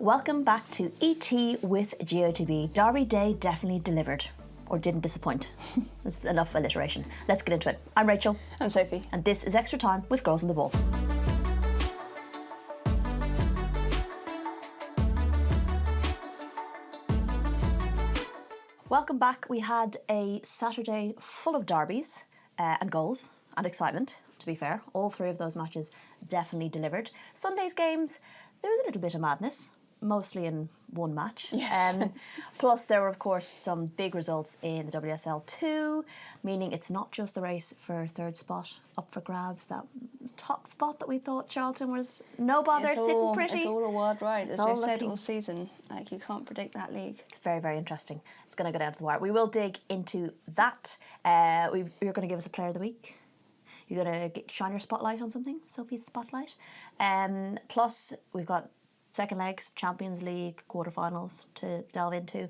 Welcome back to ET with GOTB. Derby Day definitely delivered. Or didn't disappoint. That's enough alliteration. Let's get into it. I'm Rachel. I'm Sophie. And this is Extra Time with Girls on the Ball. Welcome back. We had a Saturday full of derbies and goals and excitement, to be fair. All three of those matches definitely delivered. Sunday's games, there was a little bit of madness. Mostly in one match. Yes. Plus there were, of course, some big results in the WSL2, meaning it's not just the race for third spot up for grabs, that top spot that we thought Charlton was no bother sitting pretty. It's all a wild ride, as we've said all season. Like, you can't predict that league. It's very, very interesting. It's going to go down to the wire. We will dig into that. You're going to give us a player of the week. You're going to shine your spotlight on something, Sophie's spotlight. Plus, we've got second legs, Champions League quarterfinals to delve into,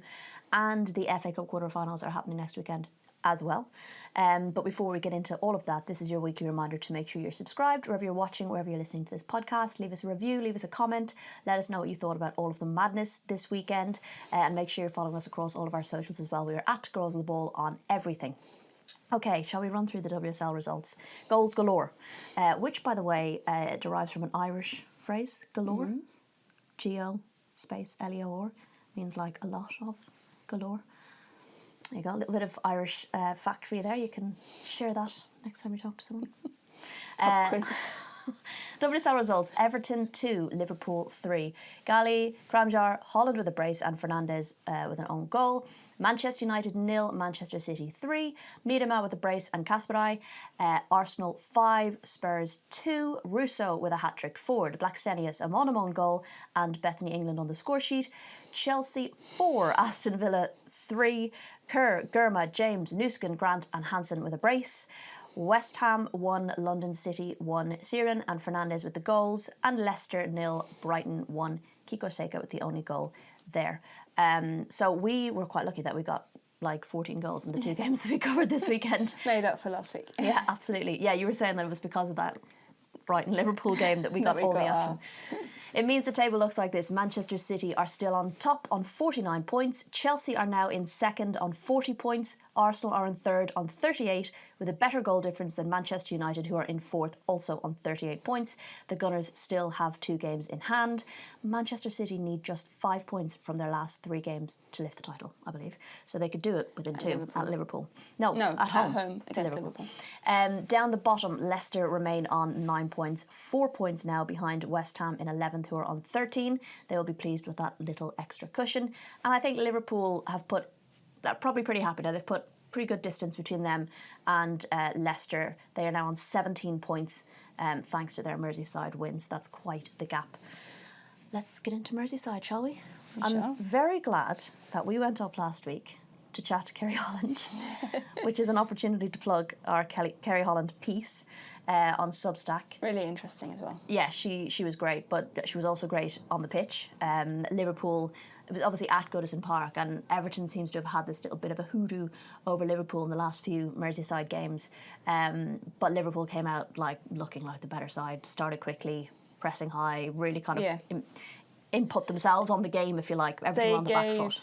and the FA Cup quarterfinals are happening next weekend as well. But before we get into all of that, this is your weekly reminder to make sure you're subscribed wherever you're watching, wherever you're listening to this podcast. Leave us a review, leave us a comment, let us know what you thought about all of the madness this weekend, and make sure you're following us across all of our socials as well. We are at Girls on the Ball on everything. Okay, shall we run through the WSL results? Goals galore, which, by the way, derives from an Irish phrase, galore. Mm-hmm. G-O space L-E-O-R means like a lot of, galore. There you go, a little bit of Irish fact for you there. You can share that next time you talk to someone. WSL results: Everton 2, Liverpool 3. Gali, Kramjar, Holland with a brace, and Fernandez with an own goal. Manchester United 0, Manchester City 3. Miedema with a brace and Kasparai. Arsenal 5, Spurs 2. Russo with a hat-trick. Ford, Blackstenius, Amon own goal, and Bethany England on the score sheet. Chelsea 4, Aston Villa 3. Kerr, Gurma, James, Nuskin, Grant, and Hansen with a brace. West Ham 1, London City 1, Siren and Fernandez with the goals, and Leicester 0, Brighton 1, Kiko Seika with the only goal there. So we were quite lucky that we got like 14 goals in the two games that we covered this weekend. Made up for last week. Yeah, absolutely. Yeah, you were saying that it was because of that Brighton-Liverpool game that we got all the action. It means the table looks like this. Manchester City are still on top on 49 points. Chelsea are now in second on 40 points. Arsenal are in third on 38, with a better goal difference than Manchester United, who are in fourth, also on 38 points. The Gunners still have 2 games in hand. Manchester City need just 5 points from their last 3 games to lift the title, I believe. So they could do it within 2 at Liverpool. No, at home against Liverpool. Down the bottom, Leicester remain on 9 points, 4 points now behind West Ham in 11th, who are on 13. They will be pleased with that little extra cushion. And I think Liverpool have they're probably pretty happy now. They've put pretty good distance between them and Leicester. They are now on 17 points thanks to their Merseyside win. So that's quite the gap. Let's get into Merseyside, shall we? I'm very glad that we went up last week to chat to Kerry Holland, which is an opportunity to plug our Kerry Holland piece on Substack. Really interesting as well. Yeah, she was great, but she was also great on the pitch. Liverpool, it was obviously at Goodison Park, and Everton seems to have had this little bit of a hoodoo over Liverpool in the last few Merseyside games. But Liverpool came out looking like the better side, started quickly, pressing high, really kind of input themselves on the game, if you like. Everton were on the back foot.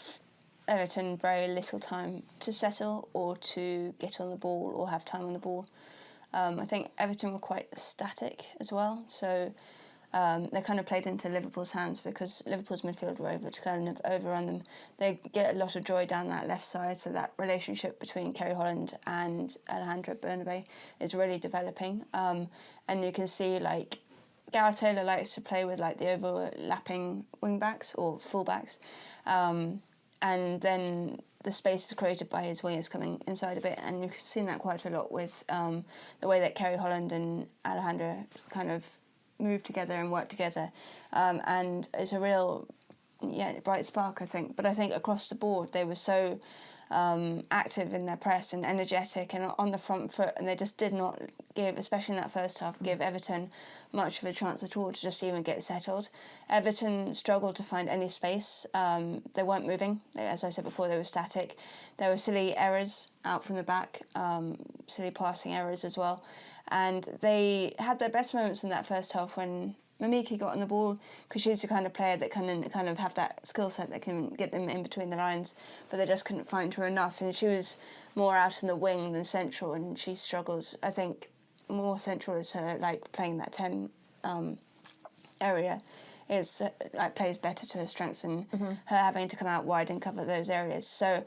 Everton very little time to settle or to get on the ball or have time on the ball. I think Everton were quite static as well, so they kind of played into Liverpool's hands because Liverpool's midfield were able to kind of overrun them. They get a lot of joy down that left side, so that relationship between Kerry Holland and Alejandra Bernabé is really developing. And you can see Gareth Taylor likes to play with the overlapping wing backs or full backs, and then the space is created by his wingers coming inside a bit, and you've seen that quite a lot with the way that Kerry Holland and Alejandra kind of move together and work together, and it's a real bright spark, I think. But I think across the board they were so active in their press and energetic and on the front foot, and they just did not give, especially in that first half, give Everton much of a chance at all to just even get settled. Everton struggled to find any space. They weren't moving. As I said before, they were static. There were silly errors out from the back, silly passing errors as well. And they had their best moments in that first half when Mimiki got on the ball because she's the kind of player that can kind of have that skill set that can get them in between the lines, but they just couldn't find her enough. And she was more out in the wing than central, and she struggles. I think more central is her, like, playing that 10 area is like plays better to her strengths, and her having to come out wide and cover those areas. So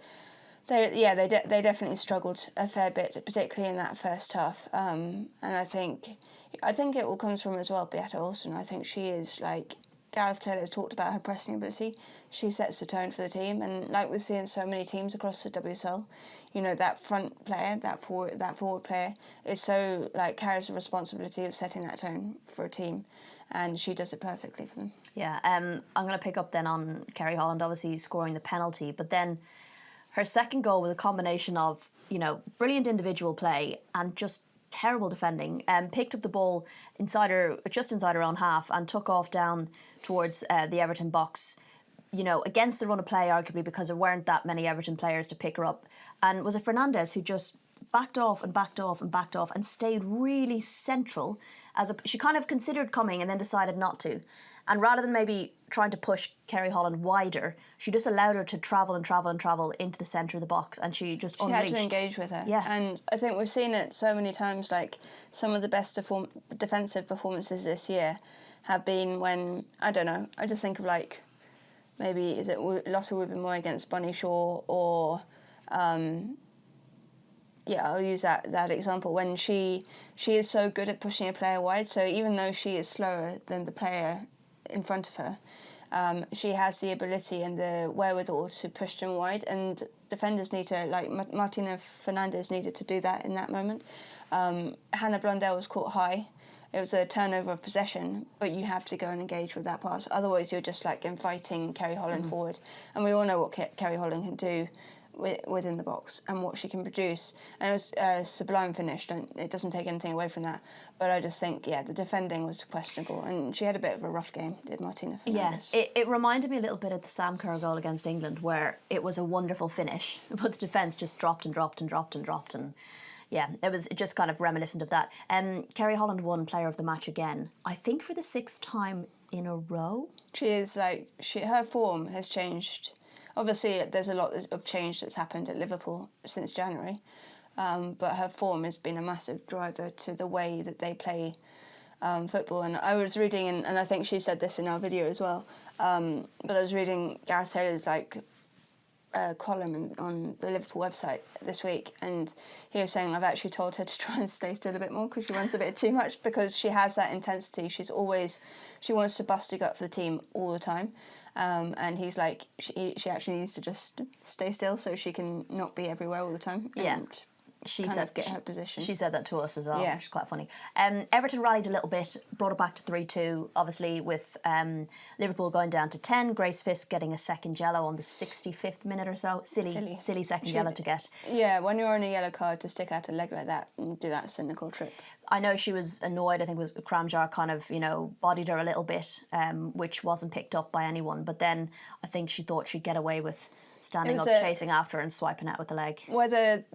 they definitely struggled a fair bit, particularly in that first half. And I think it all comes from as well Beata Olsen. I think she is, like, Gareth Taylor has talked about her pressing ability. She sets the tone for the team, and like we see in so many teams across the WSL, you know, that front player, that forward player is so, like, carries the responsibility of setting that tone for a team, and she does it perfectly for them. Yeah, I'm going to pick up then on Kerry Holland, obviously scoring the penalty, but then her second goal was a combination of, you know, brilliant individual play and just terrible defending. Picked up the ball just inside her own half and took off down towards the Everton box, you know, against the run of play, arguably, because there weren't that many Everton players to pick her up. And was it Fernandez who just backed off and stayed really central. She kind of considered coming and then decided not to. And rather than maybe trying to push Kerry Holland wider, she just allowed her to travel into the centre of the box, and she just unleashed. She had to engage with her. Yeah. And I think we've seen it so many times, like, some of the best defensive performances this year have been when, I don't know, I just think of, like, maybe, is it Lotte Wubben-Moy against Bunny Shaw, or... I'll use that example, when she is so good at pushing a player wide, so even though she is slower than the player in front of her, she has the ability and the wherewithal to push them wide, and defenders need to, like Martina Fernandez needed to do that in that moment. Hannah Blundell was caught high. It was a turnover of possession, but you have to go and engage with that pass. Otherwise, you're just, like, inviting Kerry Holland forward. And we all know what Kerry Holland can do within the box and what she can produce. And it was a sublime finish. It doesn't take anything away from that. But I just think, the defending was questionable. And she had a bit of a rough game, did Martina Fernandez. Yeah, it reminded me a little bit of the Sam Kerr goal against England, where it was a wonderful finish, but the defence just dropped. And yeah, it was just kind of reminiscent of that. Kerry Holland won Player of the Match again, I think for the 6th time in a row. She is, like, her form has changed. Obviously, there's a lot of change that's happened at Liverpool since January, but her form has been a massive driver to the way that they play football. And I was reading, and I think she said this in our video as well, but I was reading Gareth Taylor's, like, column on the Liverpool website this week, and he was saying, I've actually told her to try and stay still a bit more because she runs a bit too much, because she has that intensity. She wants to bust a gut for the team all the time. And he's like, she actually needs to just stay still so she can not be everywhere all the time. And she kind said of get her position. She said that to us as well, Yeah. which is quite funny. Everton rallied a little bit, brought it back to 3-2, obviously with Liverpool going down to 10. Grace Fisk getting a second yellow on the 65th minute or so. Silly second yellow to get. Yeah, when you're on a yellow card, to stick out a leg like that and do that cynical trip. I know she was annoyed. I think it was Kramjar kind of, bodied her a little bit, which wasn't picked up by anyone. But then I think she thought she'd get away with standing up, chasing after her and swiping out with the leg. Whether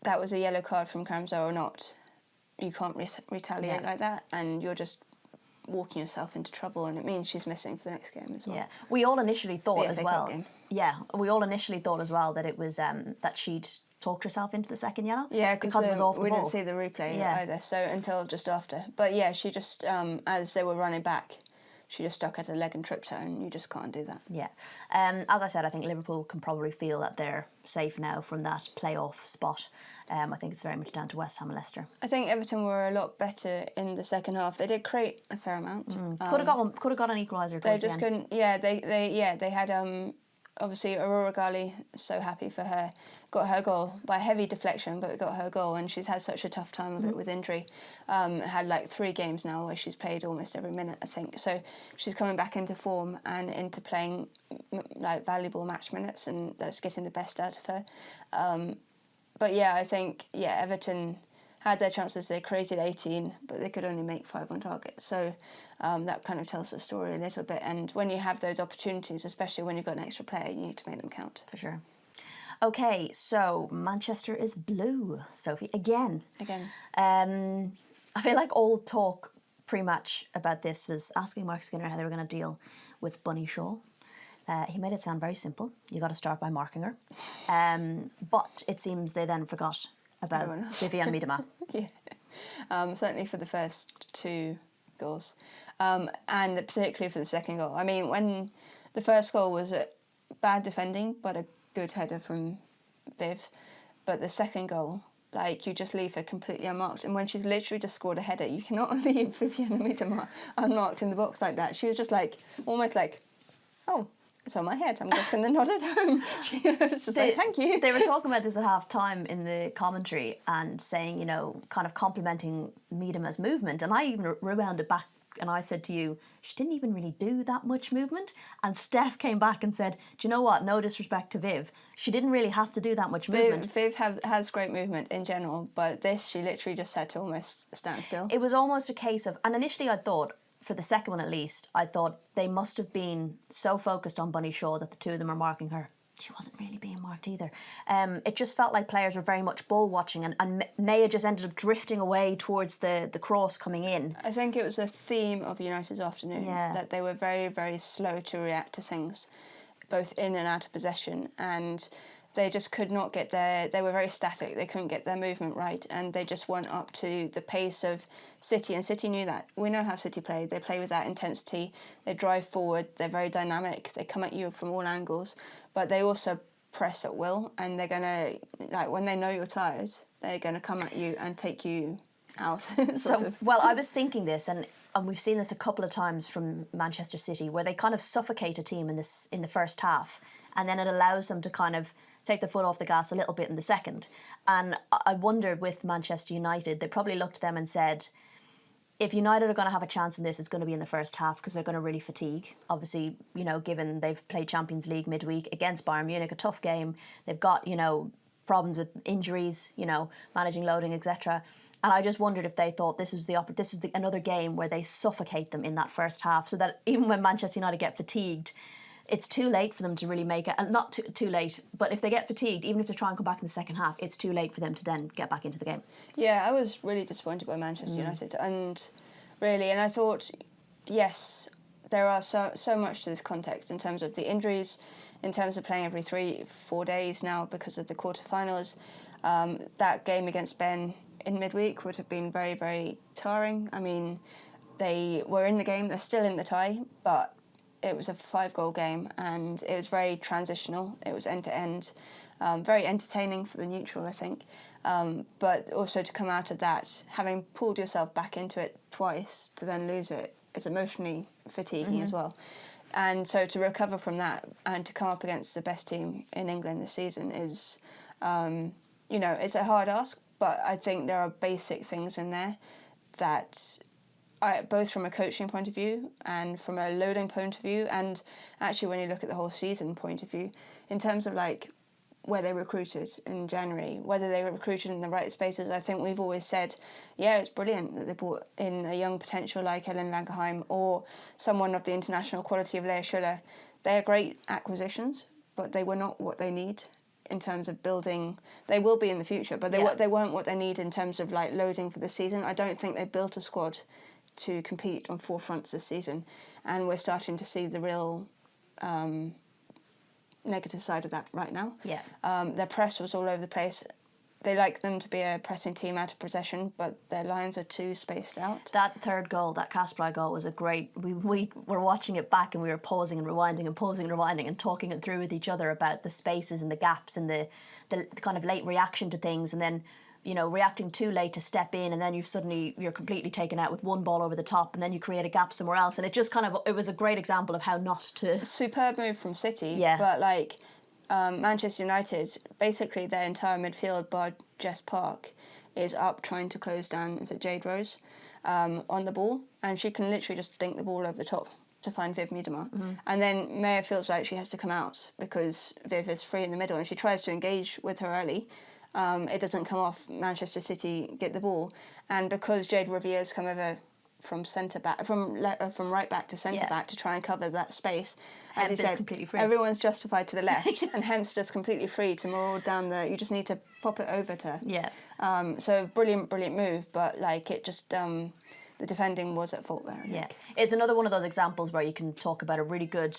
that was a yellow card from Kramzar or not, you can't retaliate like that, and you're just walking yourself into trouble, and it means she's missing for the next game as well. Yeah, we all initially thought as well. Game. Yeah, we all initially thought as well that it was that she'd talked herself into the second yellow. Yeah, because it was off the we ball. didn't see the replay either, so until just after. But yeah, she just as they were running back, she just stuck at her leg and tripped her, and you just can't do that. Yeah. As I said, I think Liverpool can probably feel that they're safe now from that playoff spot. I think it's very much down to West Ham and Leicester. I think Everton were a lot better in the second half. They did create a fair amount. Could have got one. Could have got an equaliser. They just couldn't. Yeah, they had obviously Aurora Ghali. So happy for her. Got her goal by a heavy deflection, but got her goal, and she's had such a tough time of it with injury. Had like 3 games now where she's played almost every minute, I think. So she's coming back into form and into playing like valuable match minutes, and that's getting the best out of her. But yeah, I think Everton had their chances. They created 18, but they could only make 5 on target. So that kind of tells the story a little bit. And when you have those opportunities, especially when you've got an extra player, you need to make them count. For sure. Okay, so Manchester is blue, Sophie, again. Again. I feel like all talk pre-match about this was asking Mark Skinner how they were going to deal with Bunny Shaw. He made it sound very simple. You got to start by marking her. But it seems they then forgot about Vivianne Miedema. Yeah. Certainly for the first 2 goals. And particularly for the second goal. I mean, when the first goal was bad defending, but a good header from Viv. But the second goal, like, you just leave her completely unmarked. And when she's literally just scored a header, you cannot leave Vivianne Miedema unmarked in the box like that. She was just like, almost like, oh, it's on my head. I'm just going to nod at home. She was just like, thank you. They were talking about this at half time in the commentary and saying, you know, kind of complimenting Miedema's movement. And I even rewound it back and I said to you, she didn't even really do that much movement. And Steph came back and said, do you know what? No disrespect to Viv. She didn't really have to do that much movement. Viv has great movement in general, but this, she literally just had to almost stand still. It was almost a case of, and initially I thought, for the second one at least, I thought they must have been so focused on Bunny Shaw that the 2 of them are marking her. She wasn't really being marked either. It just felt like players were very much ball watching, and Maya just ended up drifting away towards the cross coming in. I think it was a theme of United's afternoon, that they were very, very slow to react to things, both in and out of possession, and they just could not get they were very static, they couldn't get their movement right, and they just weren't up to the pace of City, and City knew that. We know how City play. They play with that intensity, they drive forward, they're very dynamic, they come at you from all angles, but they also press at will, and they're going to, like, when they know you're tired, they're going to come at you and take you out. Well, I was thinking this, and we've seen this a couple of times from Manchester City, where they kind of suffocate a team in the first half, and then it allows them to kind of take the foot off the gas a little bit in the second. And I wondered with Manchester United, they probably looked at them and said, if United are going to have a chance in this, it's going to be in the first half because they're going to really fatigue. Obviously, you know, given they've played Champions League midweek against Bayern Munich, a tough game. They've got, you know, problems with injuries, you know, managing loading, etc. And I just wondered if they thought this was another game where they suffocate them in that first half, so that even when Manchester United get fatigued, it's too late for them to really make it. And not too late, but if they get fatigued, even if they try and come back in the second half, it's too late for them to then get back into the game. Yeah, I was really disappointed by Manchester United, and I thought, yes, there are so much to this context in terms of the injuries, in terms of playing every 3-4 days now because of the quarterfinals. That game against Ben in midweek would have been very, very tiring. I mean, they were in the game, they're still in the tie, but it was a 5-goal game, and it was very transitional. It was end-to-end, very entertaining for the neutral, I think. But also to come out of that, having pulled yourself back into it twice, to then lose it, is emotionally fatiguing as well. And so to recover from that and to come up against the best team in England this season is, you know, it's a hard ask, but I think there are basic things in there that, both from a coaching point of view and from a loading point of view, and actually when you look at the whole season point of view, in terms of like where they recruited in January, whether they were recruited in the right spaces. I think we've always said, yeah, it's brilliant that they brought in a young potential like Ellen van Gaheim or someone of the international quality of Leah Schuller. They are great acquisitions, but they were not what they need in terms of building. They will be in the future, but they weren't what they need in terms of like loading for the season. I don't think they built a squad to compete on 4 fronts this season, and we're starting to see the real negative side of that right now. Their press was all over the place. They like them to be a pressing team out of possession, but their lines are too spaced out. That third goal, that Kasparov goal, was a great... We were watching it back and we were pausing and rewinding and talking it through with each other about the spaces and the gaps and the kind of late reaction to things, and then, you know, reacting too late to step in, and then you're completely taken out with one ball over the top, and then you create a gap somewhere else. And it just kind of... It was a great example of how not to... Superb move from City, but like... Manchester United, basically their entire midfield bar Jess Park is up trying to close down, is it Jade Rose, on the ball, and she can literally just dink the ball over the top to find Viv Miedema. And then Maya feels like she has to come out because Viv is free in the middle, and she tries to engage with her early. It doesn't come off. Manchester City get the ball, and because Jade Rivier's come over from centre back, from right back to centre back to try and cover that space. As you said, everyone's justified to the left, and Hemp's just completely free to maraud down the. You just need to pop it over to her. So brilliant move, but like it just the defending was at fault there. I Yeah, think. it's another one of those examples where you can talk about a really good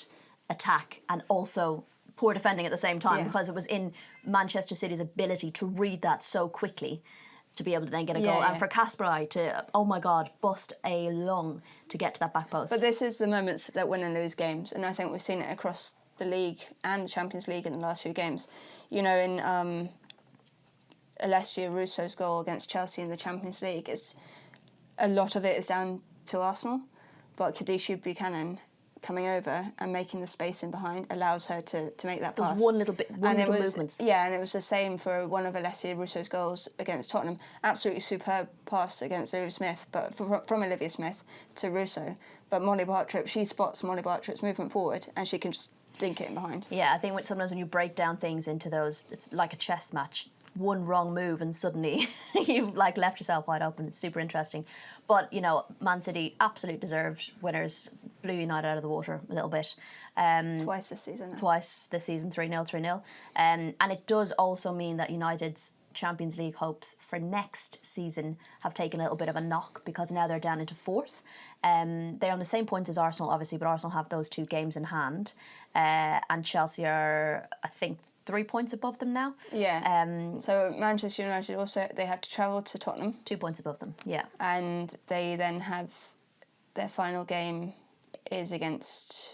attack and also poor defending at the same time, because it was in Manchester City's ability to read that so quickly to be able to then get a goal. And for Kasparai to, oh my God, bust a lung to get to that back post. But this is the moments that win and lose games, and I think we've seen it across the league and the Champions League in the last few games. You know, in Alessio Russo's goal against Chelsea in the Champions League, a lot of it is down to Arsenal, but Kadisha Buchanan coming over and making the space in behind allows her to make that pass. One little movement. Yeah, and it was the same for one of Alessia Russo's goals against Tottenham. Absolutely superb pass against Olivia Smith, but from Olivia Smith to Russo. But Molly Bartrip, she spots Molly Bartrip's movement forward, and she can just dink it in behind. Yeah, I think sometimes when you break down things into those, it's like a chess match. One wrong move and suddenly you've like left yourself wide open. It's super interesting. But, you know, Man City, absolute deserved winners, blew United out of the water a little bit. Twice this season. 3-0, 3-0. And it does also mean that United's Champions League hopes for next season have taken a little bit of a knock, because now they're down into fourth. They're on the same points as Arsenal, obviously, but Arsenal have those 2 games in hand. And Chelsea are, I think, 3 points above them now. Yeah. So Manchester United also, they have to travel to Tottenham. 2 points above them, yeah. And they then have their final game is against,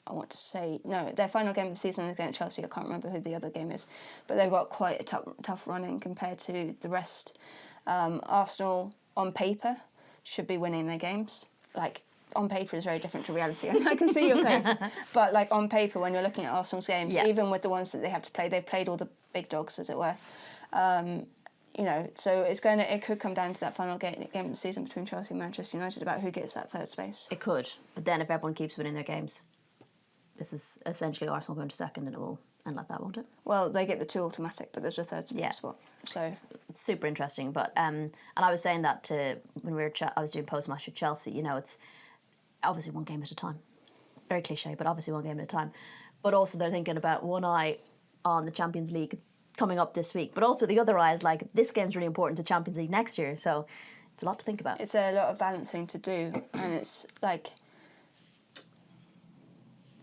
their final game of the season is against Chelsea. I can't remember who the other game is. But they've got quite a tough run-in compared to the rest. Arsenal, on paper, should be winning their games. Like, on paper is very different to reality. I can see your face. But, like, on paper, when you're looking at Arsenal's games, even with the ones that they have to play, they've played all the big dogs, as it were. You know, so it could come down to that final game of the season between Chelsea and Manchester United about who gets that third space. It could. But then if everyone keeps winning their games, this is essentially Arsenal going to second, and it will end like that, won't it? Well, they get the 2 automatic, but there's a third spot. So it's super interesting. But and I was saying that when I was doing post-match with Chelsea, you know, it's obviously one game at a time. Very cliche, but obviously one game at a time. But also they're thinking about one eye on the Champions League coming up this week, but also the other eye is like, this game's really important to Champions League next year, so it's a lot to think about. It's a lot of balancing to do, and it's like,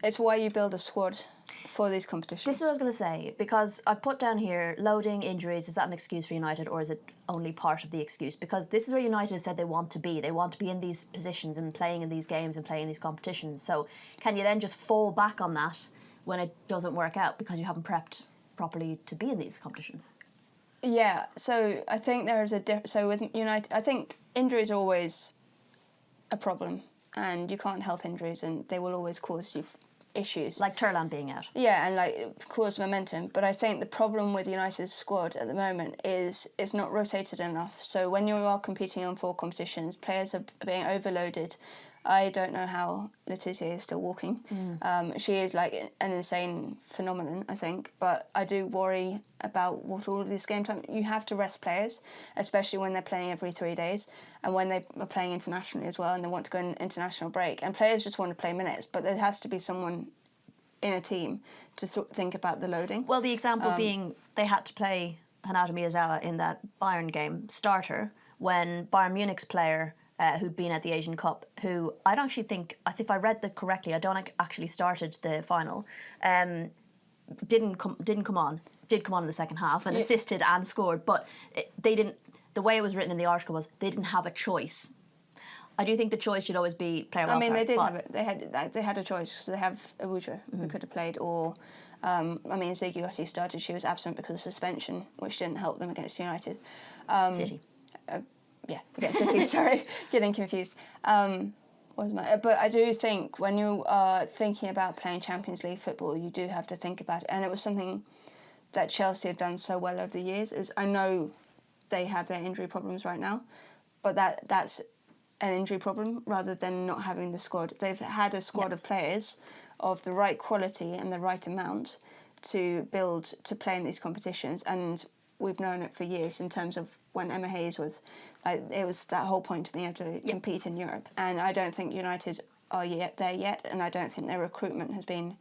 it's why you build a squad for these competitions. This is what I was going to say, because I put down here, loading, injuries, is that an excuse for United, or is it only part of the excuse? Because this is where United have said they want to be. They want to be in these positions and playing in these games and playing in these competitions. So can you then just fall back on that when it doesn't work out because you haven't prepped properly to be in these competitions? Yeah, so I think there is so with United, I think injuries are always a problem, and you can't help injuries, and they will always cause you issues. Like Turlan being out. Yeah, and like cause momentum. But I think the problem with United's squad at the moment is it's not rotated enough. So when you are competing on 4 competitions, players are being overloaded. I don't know how Letizia is still walking. She is like an insane phenomenon, I think. But I do worry about what all of this game time. You have to rest players, especially when they're playing every 3 days and when they are playing internationally as well and they want to go on international break. And players just want to play minutes, but there has to be someone in a team to think about the loading. Well, the example being they had to play Hanata Miyazawa in that Bayern game starter when Bayern Munich's player who'd been at the Asian Cup, who I don't actually think, if I read that correctly, I don't actually started the final, didn't come on in the second half and assisted and scored, but they didn't. The way it was written in the article was they didn't have a choice. I do think the choice should always be player welfare. I mean, they did have it. They had a choice. So they have Awuja, who could have played, or Ziggy Gotti started. She was absent because of suspension, which didn't help them against United. City. Against City. Sorry, getting confused. But I do think when you are thinking about playing Champions League football, you do have to think about it. And it was something that Chelsea have done so well over the years. Is I know they have their injury problems right now, but that's an injury problem rather than not having the squad. They've had a squad of players of the right quality and the right amount to build to play in these competitions, and we've known it for years in terms of when Emma Hayes was, it was that whole point of being able to compete in Europe. And I don't think United are there yet, and I don't think their recruitment has been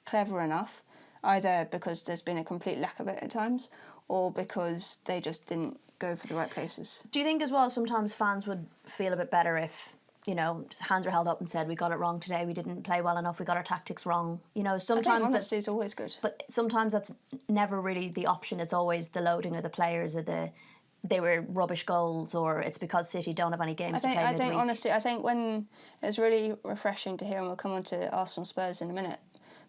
clever enough. either because there's been a complete lack of it at times, or because they just didn't go for the right places. Do you think as well sometimes fans would feel a bit better if, you know, hands were held up and said, we got it wrong today, we didn't play well enough, we got our tactics wrong? You know, sometimes I think honesty is always good. But sometimes that's never really the option. It's always the loading or the players or they were rubbish goals, or it's because City don't have any games to play midweek. I think honestly, I think when it's really refreshing to hear, and we'll come on to Arsenal Spurs in a minute,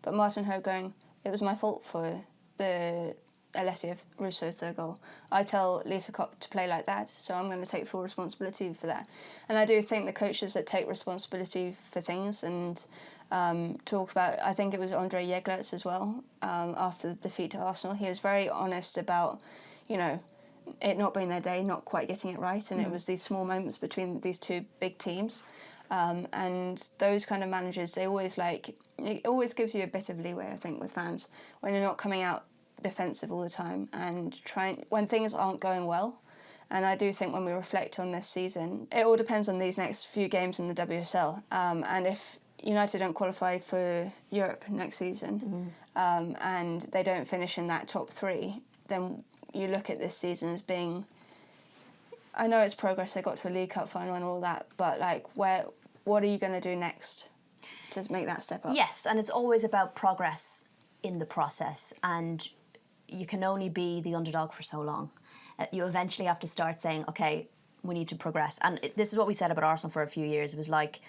but Martin Ho going, it was my fault for the Alessia Russo's third goal. I tell Lisa Kopp to play like that, so I'm going to take full responsibility for that. And I do think the coaches that take responsibility for things and talk about, I think it was Andre Jeglerts as well, after the defeat to Arsenal, he was very honest about, you know, it not being their day, not quite getting it right, and it was these small moments between these two big teams. And those kind of managers, they always it always gives you a bit of leeway, I think, with fans, when you're not coming out defensive all the time and trying when things aren't going well. And I do think when we reflect on this season, it all depends on these next few games in the WSL. And if United don't qualify for Europe next season, and they don't finish in that top 3, then you look at this season as being, I know it's progress, they got to a League Cup final and all that, but like what are you going to do next to make that step up? Yes, and it's always about progress in the process, and you can only be the underdog for so long. You eventually have to start saying, okay, we need to progress. And this is what we said about Arsenal for a few years. It was like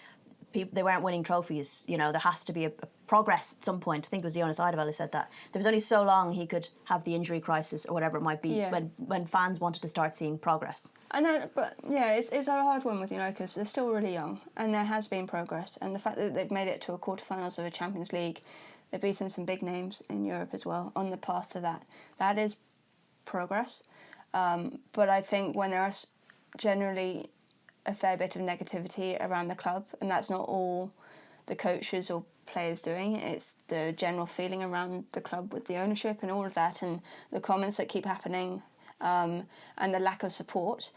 they weren't winning trophies. You know, there has to be a progress at some point. I think it was Jonas Eidevall who said that. There was only so long he could have the injury crisis or whatever it might be when fans wanted to start seeing progress. I know, but yeah, it's a hard one with United because they're still really young and there has been progress. And the fact that they've made it to a quarterfinals of a Champions League, they've beaten some big names in Europe as well on the path to that. That is progress. But I think when there are generally a fair bit of negativity around the club, and that's not all the coaches or players doing, it's the general feeling around the club with the ownership and all of that, and the comments that keep happening, and the lack of support,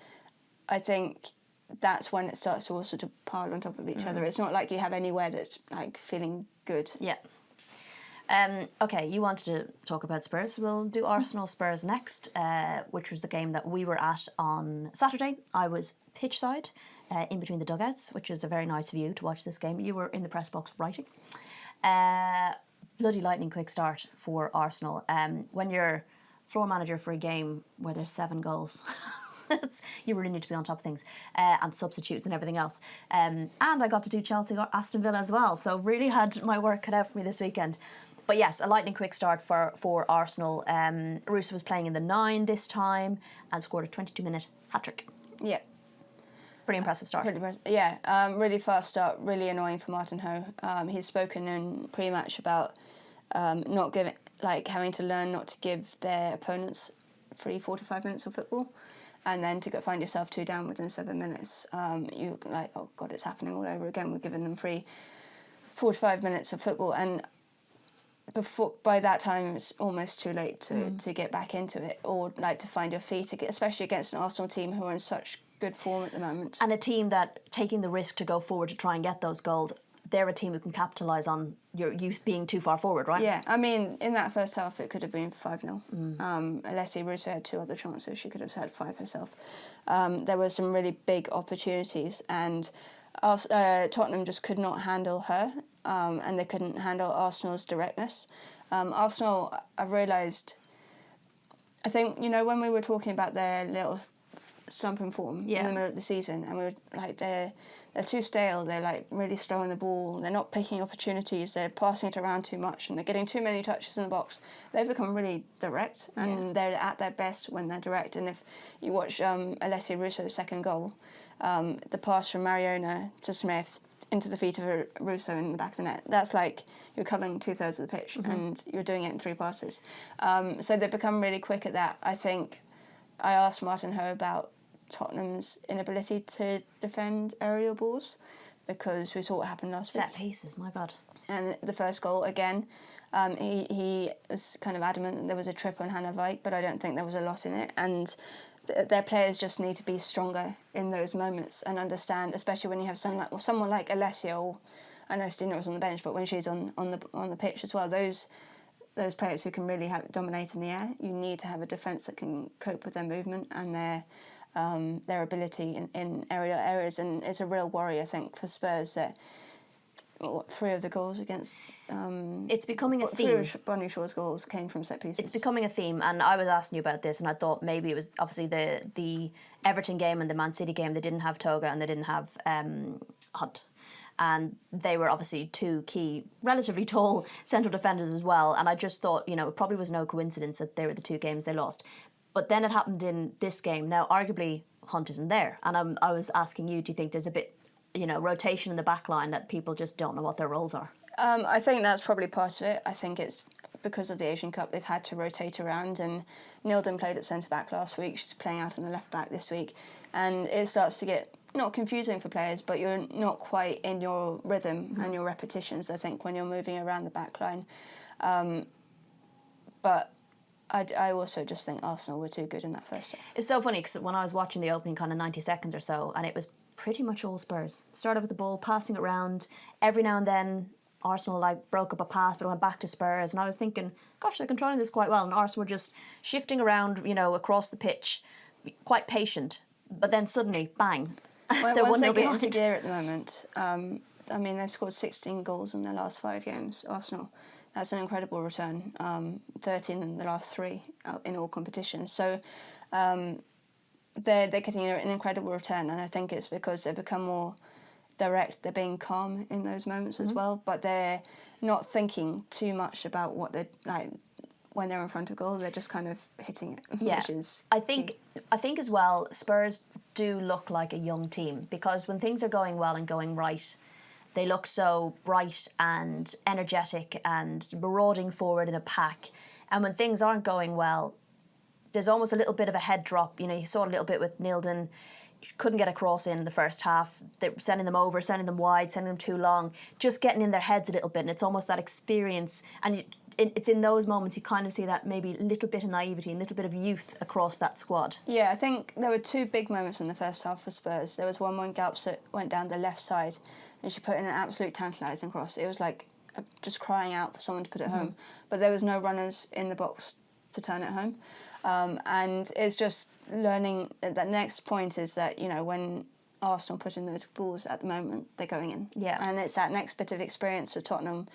I think that's when it starts to all sort of pile on top of each other. It's not like you have anywhere that's like feeling good. Yeah. Okay, you wanted to talk about Spurs. We'll do Arsenal Spurs next, which was the game that we were at on Saturday. I was pitch side, in between the dugouts, which was a very nice view to watch this game. You were in the press box writing. Bloody lightning quick start for Arsenal. When you're floor manager for a game where there's 7 goals, you really need to be on top of things, and substitutes and everything else. And I got to do Chelsea or Aston Villa as well, so really had my work cut out for me this weekend. But yes, a lightning quick start for Arsenal. Russo was playing in the 9 this time and scored a 22-minute hat-trick. Yeah. Pretty impressive start. Really fast start, really annoying for Martin Ho. He's spoken in pre-match about not giving, like having to learn not to give their opponents free 45 minutes of football, and then to find yourself 2 down within 7 minutes. You're like, oh God, it's happening all over again. We're giving them free 45 minutes of football, and by that time it's almost too late to get back into it, or like to find your feet, especially against an Arsenal team who are in such good form at the moment. And a team that taking the risk to go forward to try and get those goals, they're a team who can capitalise on you being too far forward, right? Yeah, I mean, in that first half it could have been 5-0. Alessia Russo had 2 other chances, she could have had 5 herself. There were some really big opportunities, and Tottenham just could not handle her, and they couldn't handle Arsenal's directness. Arsenal, I've realised, I think, you know, when we were talking about their little slump in form in the middle of the season, and we were like, they're too stale, they're like really slow on the ball, they're not picking opportunities, they're passing it around too much, and they're getting too many touches in the box. They've become really direct, and they're at their best when they're direct. And if you watch Alessia Russo's second goal, the pass from Mariona to Smith into the feet of Russo in the back of the net, that's like you're covering 2/3 of the pitch, and you're doing it in 3 passes. So they've become really quick at that. I think I asked Martin Ho about Tottenham's inability to defend aerial balls, because we saw what happened last week. Set pieces, my God. And the first goal, again, he was kind of adamant that there was a trip on Hannah Vijk, but I don't think there was a lot in it. And their players just need to be stronger in those moments and understand, especially when you have someone like Alessia, or I know Stina was on the bench, but when she's on the pitch as well, those those players who can really dominate in the air, you need to have a defence that can cope with their movement and their ability in aerial areas. And it's a real worry, I think, for Spurs that 3 of the goals against... it's becoming a theme. 3 of Bonnie Shaw's goals came from set pieces. It's becoming a theme, and I was asking you about this, and I thought maybe it was obviously the Everton game and the Man City game. They didn't have Toga and they didn't have Hunt. And they were obviously 2 key, relatively tall central defenders as well. And I just thought, it probably was no coincidence that they were the 2 games they lost. But then it happened in this game. Now, arguably, Hunt isn't there. And I was asking you, do you think there's a bit, rotation in the back line that people just don't know what their roles are? I think that's probably part of it. I think it's because of the Asian Cup, they've had to rotate around. And Nilden played at centre-back last week. She's playing out on the left-back this week. And it starts to get... not confusing for players, but you're not quite in your rhythm and your repetitions, I think, when you're moving around the back line. But I also just think Arsenal were too good in that first half. It's so funny because when I was watching the opening kind of 90 seconds or so, and it was pretty much all Spurs. Started with the ball, passing it around. Every now and then, Arsenal broke up a pass, but it went back to Spurs. And I was thinking, gosh, they're controlling this quite well. And Arsenal were just shifting around, across the pitch, quite patient. But then suddenly, bang, they're 1-0 behind. Once they get into gear at the moment, they've scored 16 goals in their last 5 games, Arsenal. That's an incredible return. 13 in the last 3 in all competitions. So they're getting an incredible return, and I think it's because they've become more direct. They're being calm in those moments as well, but they're not thinking too much about what they're like when they're in front of goal. They're just kind of hitting it. Yeah, which is I think as well, Spurs do look like a young team because when things are going well and going right, they look so bright and energetic and marauding forward in a pack. And when things aren't going well, there's almost a little bit of a head drop. You saw a little bit with Nilden. Couldn't get a cross in the first half. They were sending them over, sending them wide, sending them too long, just getting in their heads a little bit. And it's almost that experience. And it's in those moments you kind of see that maybe little bit of naivety and little bit of youth across that squad. Yeah, I think there were 2 big moments in the first half for Spurs. There was one when Galpsett went down the left side and she put in an absolute tantalising cross. It was like just crying out for someone to put it home. But there was no runners in the box to turn it home. And it's just learning that next point is that, when Arsenal put in those balls at the moment, they're going in. Yeah. And it's that next bit of experience for Tottenham.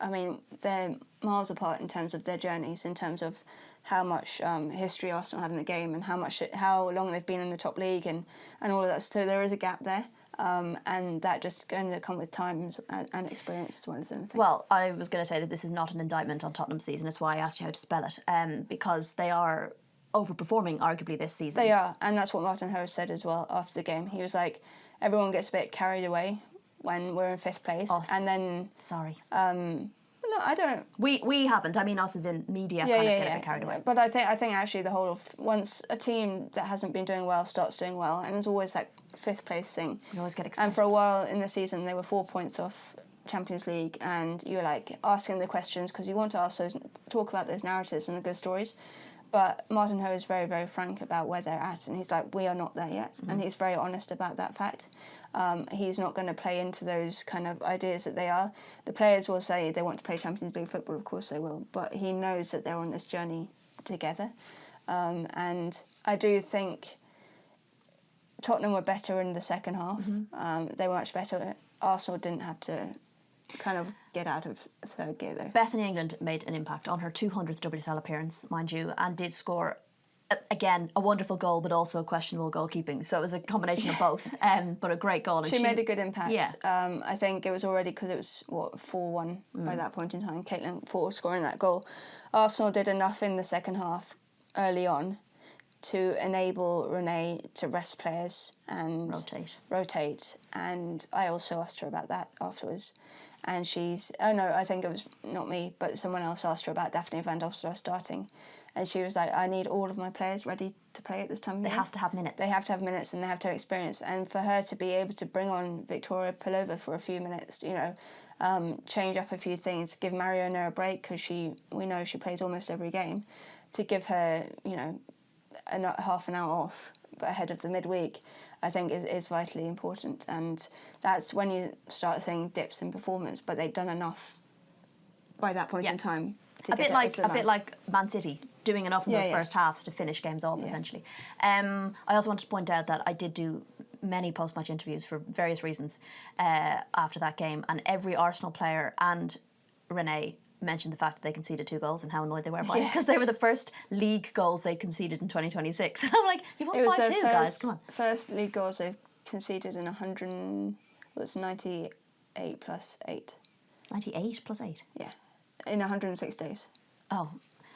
I mean, they're miles apart in terms of their journeys, in terms of how much history Arsenal have in the game and how long they've been in the top league and all of that. So there is a gap there. And that just going to come with time and experience as well as anything. Well, I was going to say that this is not an indictment on Tottenham's season. That's why I asked you how to spell it, because they are overperforming arguably this season. They are, and that's what Martin Hose said as well after the game. He was like, everyone gets a bit carried away when we're in 5th place. Us. And then... Sorry. No, I don't... We haven't. I mean, us as in media get a bit carried away. But I think actually the whole of... Once a team that hasn't been doing well starts doing well, and there's always that 5th place thing. You always get excited. And for a while in the season, they were 4 points off Champions League, and you're like asking the questions because you want to talk about those narratives and the good stories. But Martin Ho is very, very frank about where they're at, and he's like, we are not there yet. And he's very honest about that fact. He's not going to play into those kind of ideas that they are. The players will say they want to play Champions League football, of course they will, but he knows that they're on this journey together. And I do think Tottenham were better in the second half. They were much better. Arsenal didn't have to kind of get out of 3rd gear though. Bethany England made an impact on her 200th WSL appearance, mind you, and did score, again, a wonderful goal, but also questionable goalkeeping. So it was a combination of both, but a great goal. And she made a good impact. Yeah. I think it was already, because it was, 4-1 by that point in time, Caitlin Ford scoring that goal. Arsenal did enough in the second half early on to enable Renee to rest players and rotate. And I also asked her about that afterwards. And I think it was not me, but someone else asked her about Daphne van Dostra starting. And she was like, I need all of my players ready to play at this time of year. They have to have minutes. They have to have minutes and they have to have experience. And for her to be able to bring on Victoria Pelova for a few minutes, change up a few things, give Mariona a break, because we know she plays almost every game, to give her, half an hour off ahead of the midweek, I think is vitally important. And that's when you start seeing dips in performance, but they've done enough by that point in time a bit like Man City doing enough in those first halves to finish games off essentially. I also wanted to point out that I did do many post-match interviews for various reasons after that game, and every Arsenal player and Renee mentioned the fact that they conceded 2 goals and how annoyed they were by it, because they were the first league goals they conceded in 2026. And I'm like, you've won 5-2, guys, come on. First league goals they've conceded in 98 plus 8. 98 plus 8? Yeah, in 106 days. Oh,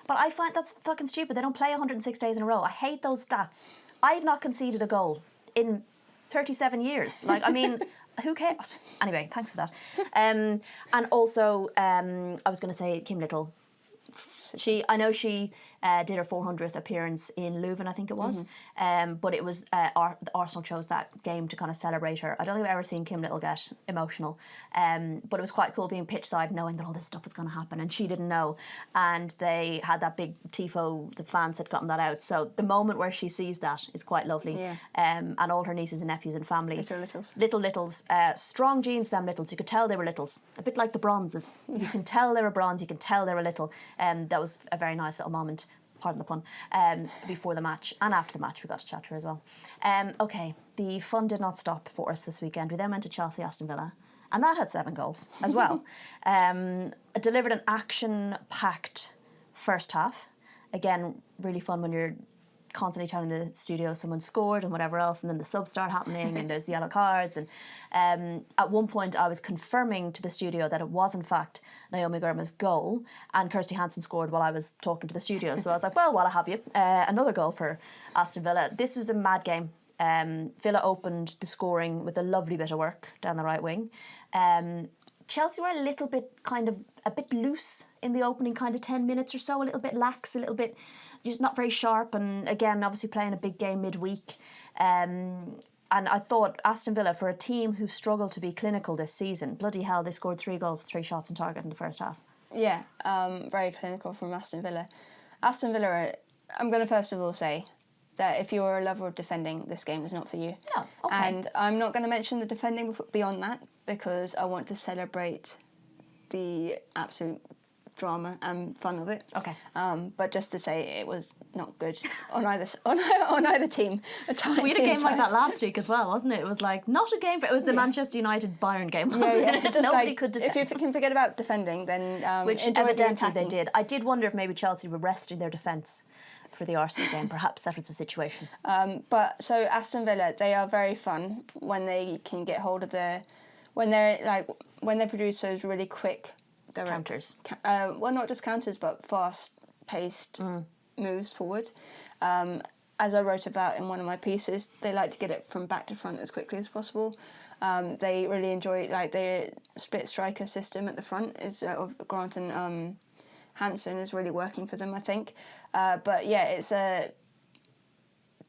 but I find that's fucking stupid. They don't play 106 days in a row. I hate those stats. I've not conceded a goal in 37 years. Like, I mean... Who cares? Anyway, thanks for that. And also, I was going to say Kim Little. I know she did her 400th appearance in Leuven, I think it was. But it was Arsenal chose that game to kind of celebrate her. I don't think I've ever seen Kim Little get emotional. But it was quite cool being pitch side, knowing that all this stuff was going to happen, and she didn't know. And they had that big tifo. The fans had gotten that out. So the moment where she sees that is quite lovely. Yeah. And all her nieces and nephews and family. Little littles. Strong genes, them littles. You could tell they were littles. A bit like the bronzes. You can tell they were bronze. You can tell they were little. That was a very nice little moment, pardon the pun, before the match and after the match. We got to chat to her as well. Okay, the fun did not stop for us this weekend. We then went to Chelsea Aston Villa, and that had 7 goals as well. Delivered an action-packed first half. Again, really fun when you're constantly telling the studio someone scored and whatever else, and then the subs start happening and there's yellow cards. And at one point I was confirming to the studio that it was in fact Naomi Girma's goal, and Kirsty Hansen scored while I was talking to the studio. So I was like, well, while I have you, another goal for Aston Villa. This was a mad game. Villa opened the scoring with a lovely bit of work down the right wing. Chelsea were a little bit a bit loose in the opening kind of 10 minutes or so, a little bit lax, a little bit just not very sharp, and again, obviously playing a big game midweek. And I thought Aston Villa, for a team who struggled to be clinical this season, bloody hell, they scored 3 goals, 3 shots on target in the first half. Yeah, very clinical from Aston Villa. Aston Villa, I'm going to first of all say that if you're a lover of defending, this game was not for you. No, okay. And I'm not going to mention the defending beyond that, because I want to celebrate the absolute drama and fun of it. Okay. But just to say, it was not good on either team. We had a game like that last week as well, wasn't it? It was like not a game, but it was the Manchester United Bayern game, wasn't it? Just Nobody could defend. If you can forget about defending, then which evidently they did. I did wonder if maybe Chelsea were resting their defence for the Arsenal game. Perhaps that was the situation. But so Aston Villa, they are very fun when they can get hold of when they produce those really quick counters. Well, not just counters, but fast-paced moves forward. As I wrote about in one of my pieces, they like to get it from back to front as quickly as possible. They really enjoy their split striker system at the front is of Grant and Hansen is really working for them, I think. But yeah, it's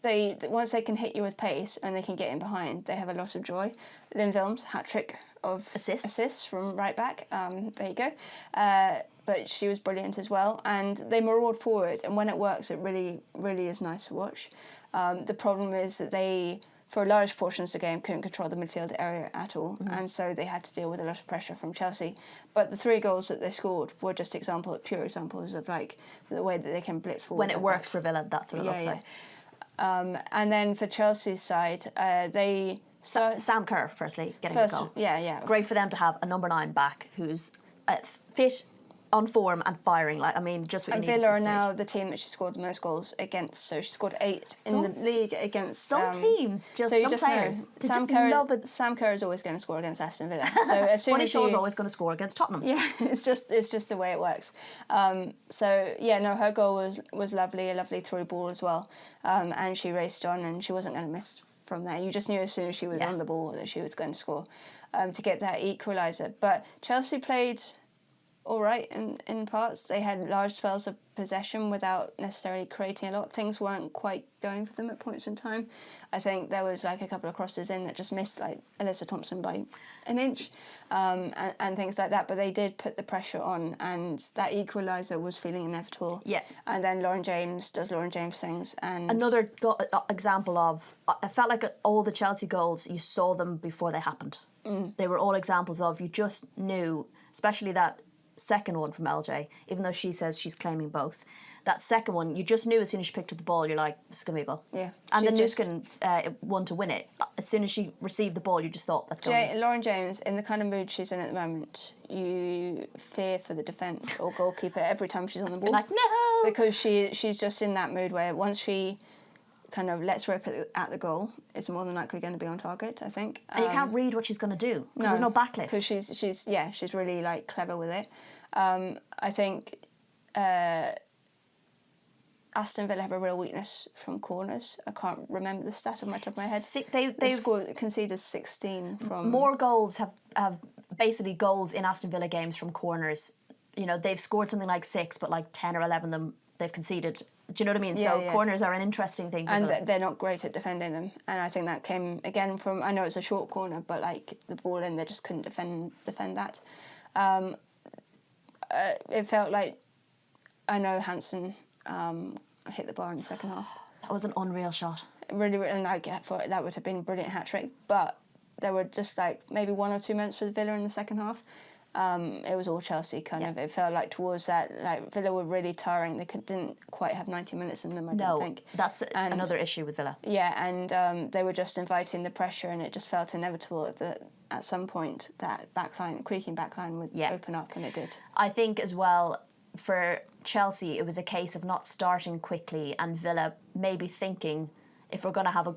once they can hit you with pace and they can get in behind, they have a lot of joy. Lynn Wilms, hat-trick of assists from right back. There you go. But she was brilliant as well. And they maraud forward, and when it works, it really, really is nice to watch. The problem is that they, for large portions of the game, couldn't control the midfield area at all. And so they had to deal with a lot of pressure from Chelsea. But the 3 goals that they scored were just pure examples of the way that they can blitz forward. When it works for Villa, that's what it looks like. And then for Chelsea's side, they... Sam Kerr, firstly, getting a goal. Yeah. Great for them to have a number 9 back who's fit, on form and firing. Just what you need. And Villa are now the team that she scored the most goals against. So she scored 8 in the league against some teams. Some players. Sam Kerr is always going to score against Aston Villa. So as soon as Shaw's always going to score against Tottenham. Yeah, it's just the way it works. Her goal was lovely, a lovely through ball as well, and she raced on and she wasn't going to miss from there. You just knew as soon as she was on the ball that she was going to score to get that equaliser. But Chelsea played all right in parts. They had large spells of possession without necessarily creating a lot. Things weren't quite going for them at points in time. I think there was a couple of crosses in that just missed Alyssa Thompson by an inch and things like that. But they did put the pressure on, and that equaliser was feeling inevitable. Yeah. And then Lauren James does Lauren James things. And another example of, I felt like all the Chelsea goals, you saw them before they happened. They were all examples of, you just knew, especially that second one from LJ, even though she says she's claiming both. That second one, you just knew as soon as she picked up the ball, you're like, this is going to be a goal. Yeah. And then Nuskin won to win it. As soon as she received the ball, you just thought, that's going. Lauren James, in the kind of mood she's in at the moment, you fear for the defence or goalkeeper every time she's on the ball. Like, no! Because she's just in that mood where once she kind of lets rip at the goal, it's more than likely going to be on target, I think. And you can't read what she's going to do, because there's no backlift. Because she's really, like, clever with it. I think Aston Villa have a real weakness from corners. I can't remember the stat off my top of my head. They've conceded 16 from... More goals have basically goals in Aston Villa games from corners. You know, they've scored something like 6, but like 10 or 11 of them they've conceded. Do you know what I mean? Yeah, so corners are an interesting thing. And they're not great at defending them. And I think that came, again, from... I know it's a short corner, but like the ball in, they just couldn't defend that. It felt like... I know Hansen... hit the bar in the second half. That was an unreal shot. Really, and that would have been a brilliant hat-trick, but there were just like maybe 1 or 2 minutes for Villa in the second half. It was all Chelsea kind of. It felt like towards that, like Villa were really tiring. They didn't quite have 90 minutes in them, I don't think. That's another issue with Villa. Yeah, and they were just inviting the pressure, and it just felt inevitable that at some point that creaking backline would open up, and it did. I think as well, for Chelsea, it was a case of not starting quickly, and Villa maybe thinking, if we're going to have a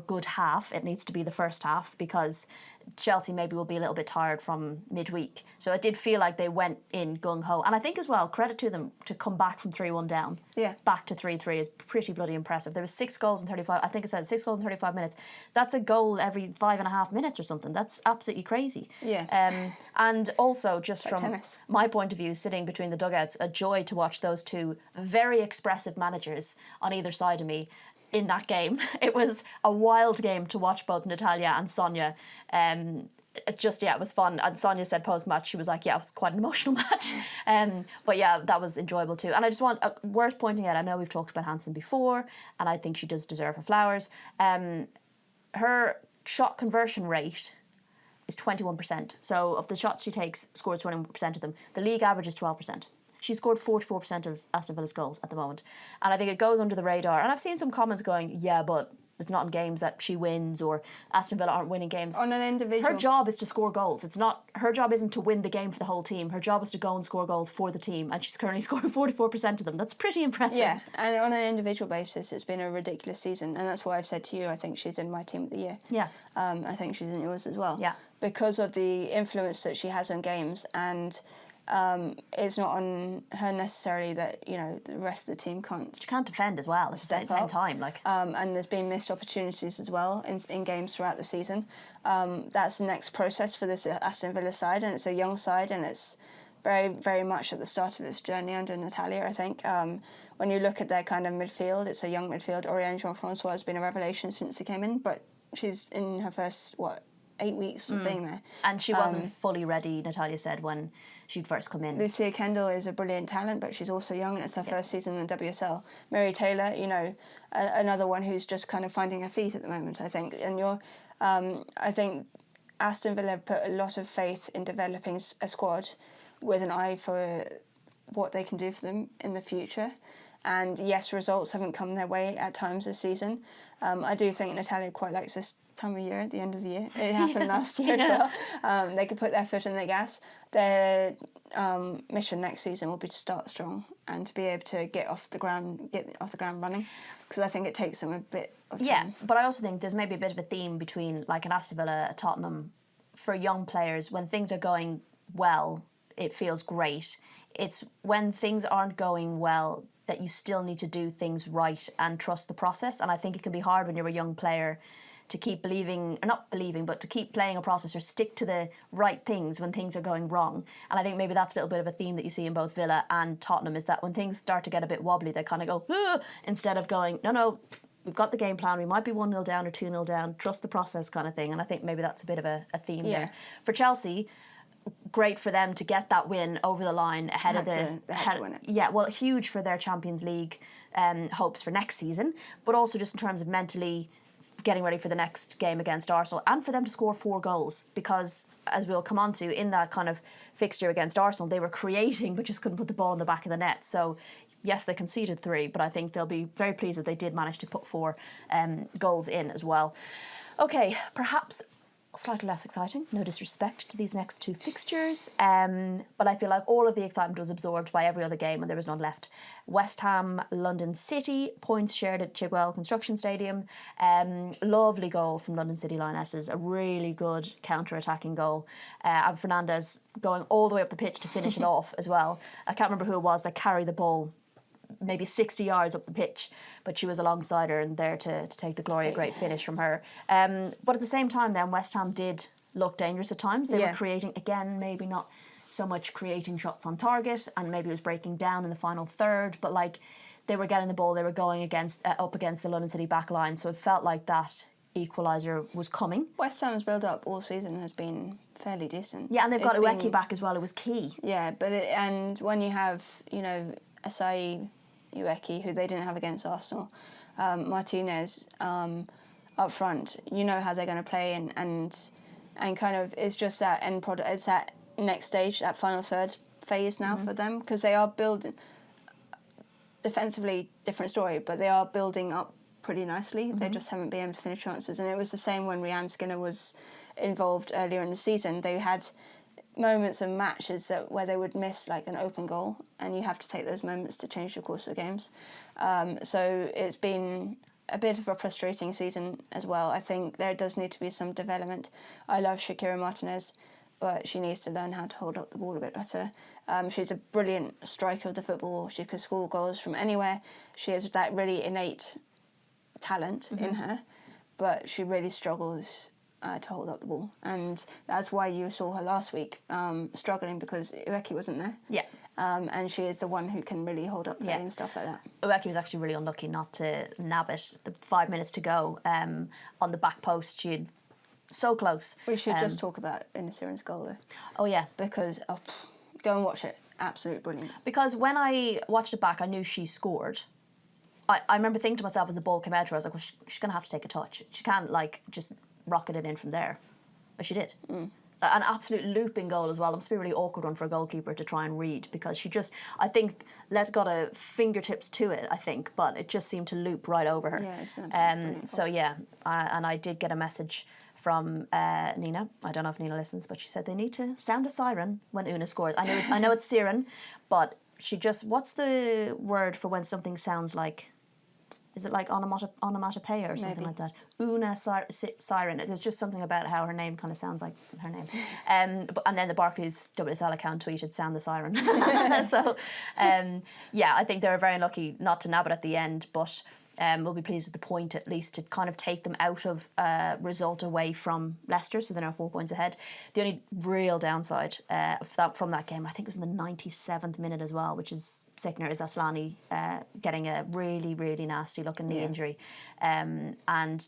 good half, it needs to be the first half, because Chelsea maybe will be a little bit tired from midweek. So it did feel like they went in gung-ho. And I think as well, credit to them to come back from 3-1 down. Yeah. Back to 3-3 is pretty bloody impressive. There was 6 goals in 35, I think I said 6 goals in 35 minutes. That's a goal every 5.5 minutes or something. That's absolutely crazy. Yeah. And also, just like from tennis. My point of view, sitting between the dugouts, a joy to watch those two very expressive managers on either side of me in that game. It was a wild game to watch both Natalia and Sonia. It was fun. And Sonia said post-match, she was like, yeah, it was quite an emotional match. But yeah, that was enjoyable too. And I just want, worth pointing out, I know we've talked about Hansen before, and I think she does deserve her flowers. Her shot conversion rate is 21%. So of the shots she takes, scores 21% of them. The league average is 12%. She scored 44% of Aston Villa's goals at the moment. And I think it goes under the radar. And I've seen some comments going, yeah, but it's not in games that she wins, or Aston Villa aren't winning games. On an individual. Her job is to score goals. It's not, her job isn't to win the game for the whole team. Her job is to go and score goals for the team. And she's currently scoring 44% of them. That's pretty impressive. Yeah, and on an individual basis, it's been a ridiculous season. And that's why I've said to you, I think she's in my team of the year. Yeah. I think she's in yours as well. Yeah. Because of the influence that she has on games, and it's not on her necessarily that, you know, the rest of the team can't. She can't defend as well at the same time. And there's been missed opportunities as well in games throughout the season. That's the next process for this Aston Villa side, and it's a young side, and it's very, very much at the start of its journey under Natalia, I think. When you look at their kind of midfield, it's a young midfield. Oriane Jean-François has been a revelation since he came in, but she's in her first, 8 weeks of being there. And she wasn't fully ready, Natalia said, when she'd first come in. Lucia Kendall is a brilliant talent, but she's also young, and it's her first season in the WSL. Mary Taylor, you know, another one who's just kind of finding her feet at the moment, I think. And I think Aston Villa put a lot of faith in developing a squad with an eye for what they can do for them in the future. And yes, results haven't come their way at times this season. I do think Natalia quite likes this time of year, at the end of the year. It happened last year as well. They could put their foot on the gas. Their mission next season will be to start strong and to be able to get off the ground running, because I think it takes them a bit of time. Yeah, but I also think there's maybe a bit of a theme between like an Aston Villa, a Tottenham. For young players, when things are going well, it feels great. It's when things aren't going well that you still need to do things right and trust the process. And I think it can be hard when you're a young player to keep believing, or not believing, but to keep playing a process or stick to the right things when things are going wrong. And I think maybe that's a little bit of a theme that you see in both Villa and Tottenham, is that when things start to get a bit wobbly, they kind of go, ah, instead of going, no, we've got the game plan, we might be 1-0 down or 2-0 down, trust the process kind of thing. And I think maybe that's a bit of a theme there. For Chelsea, great for them to get that win over the line ahead of the... They had to win it. Yeah, well, huge for their Champions League hopes for next season, but also just in terms of mentally getting ready for the next game against Arsenal, and for them to score 4 goals, because as we'll come on to, in that kind of fixture against Arsenal, they were creating but just couldn't put the ball in the back of the net. So yes, they conceded 3, but I think they'll be very pleased that they did manage to put 4 goals in as well. Okay, perhaps slightly less exciting, no disrespect to these next 2 fixtures, but I feel like all of the excitement was absorbed by every other game and there was none left. West Ham, London City, points shared at Chigwell Construction Stadium. Lovely goal from London City Lionesses, a really good counter-attacking goal. And Fernandez going all the way up the pitch to finish it off as well. I can't remember who it was that carried the ball maybe 60 yards up the pitch, but she was alongside her and there to take the glory. A great finish from her. But at the same time then, West Ham did look dangerous at times. They were creating, again, maybe not so much creating shots on target, and maybe it was breaking down in the final third, but like they were getting the ball, they were going up against the London City back line, so it felt like that equaliser was coming. West Ham's build-up all season has been fairly decent. Yeah, and they've got Ueki back as well, it was key. Yeah, but and when you have, Asai, Ueki, who they didn't have against Arsenal, Martinez up front, you know how they're going to play, and kind of it's just that end product. It's that next stage, that final third phase now for them, because they are building defensively, different story, but they are building up pretty nicely. They just haven't been able to finish chances, and it was the same when Rhiannon Skinner was involved earlier in the season. They had moments of matches where they would miss like an open goal, and you have to take those moments to change the course of games. So it's been a bit of a frustrating season as well. I think there does need to be some development. I love Shakira Martinez, but she needs to learn how to hold up the ball a bit better. She's a brilliant striker of the football. She could score goals from anywhere. She has that really innate talent in her, but she really struggles to hold up the ball, and that's why you saw her last week struggling, because Ueki wasn't there. Yeah. And she is the one who can really hold up play and stuff like that. Ueki was actually really unlucky not to nab it. The 5 minutes to go on the back post, she had so close. We should just talk about Inesiren's goal though. Oh yeah, because go and watch it. Absolutely brilliant. Because when I watched it back, I knew she scored. I remember thinking to myself as the ball came out to her, I was like, well, she's going to have to take a touch. She can't like just rocket it in from there. But she did. An absolute looping goal as well. It must be a really awkward one for a goalkeeper to try and read, because she just, I think, got a fingertips to it, I think, but it just seemed to loop right over her. Yeah, so yeah, and I did get a message from Nina. I don't know if Nina listens, but she said they need to sound a siren when Una scores. I know it's siren, but she just, what's the word for when something sounds like, is it like onomatopoeia or something like that? Una siren. There's just something about how her name kind of sounds like her name. And then the Barclays WSL account tweeted, sound the siren. So, yeah, I think they were very unlucky not to nab it at the end, but we'll be pleased with the point at least to kind of take them out of result away from Leicester, so they're now 4 points ahead. The only real downside from that game, I think it was in the 97th minute as well, which is sickener, is Aslani getting a really, really nasty looking knee injury. And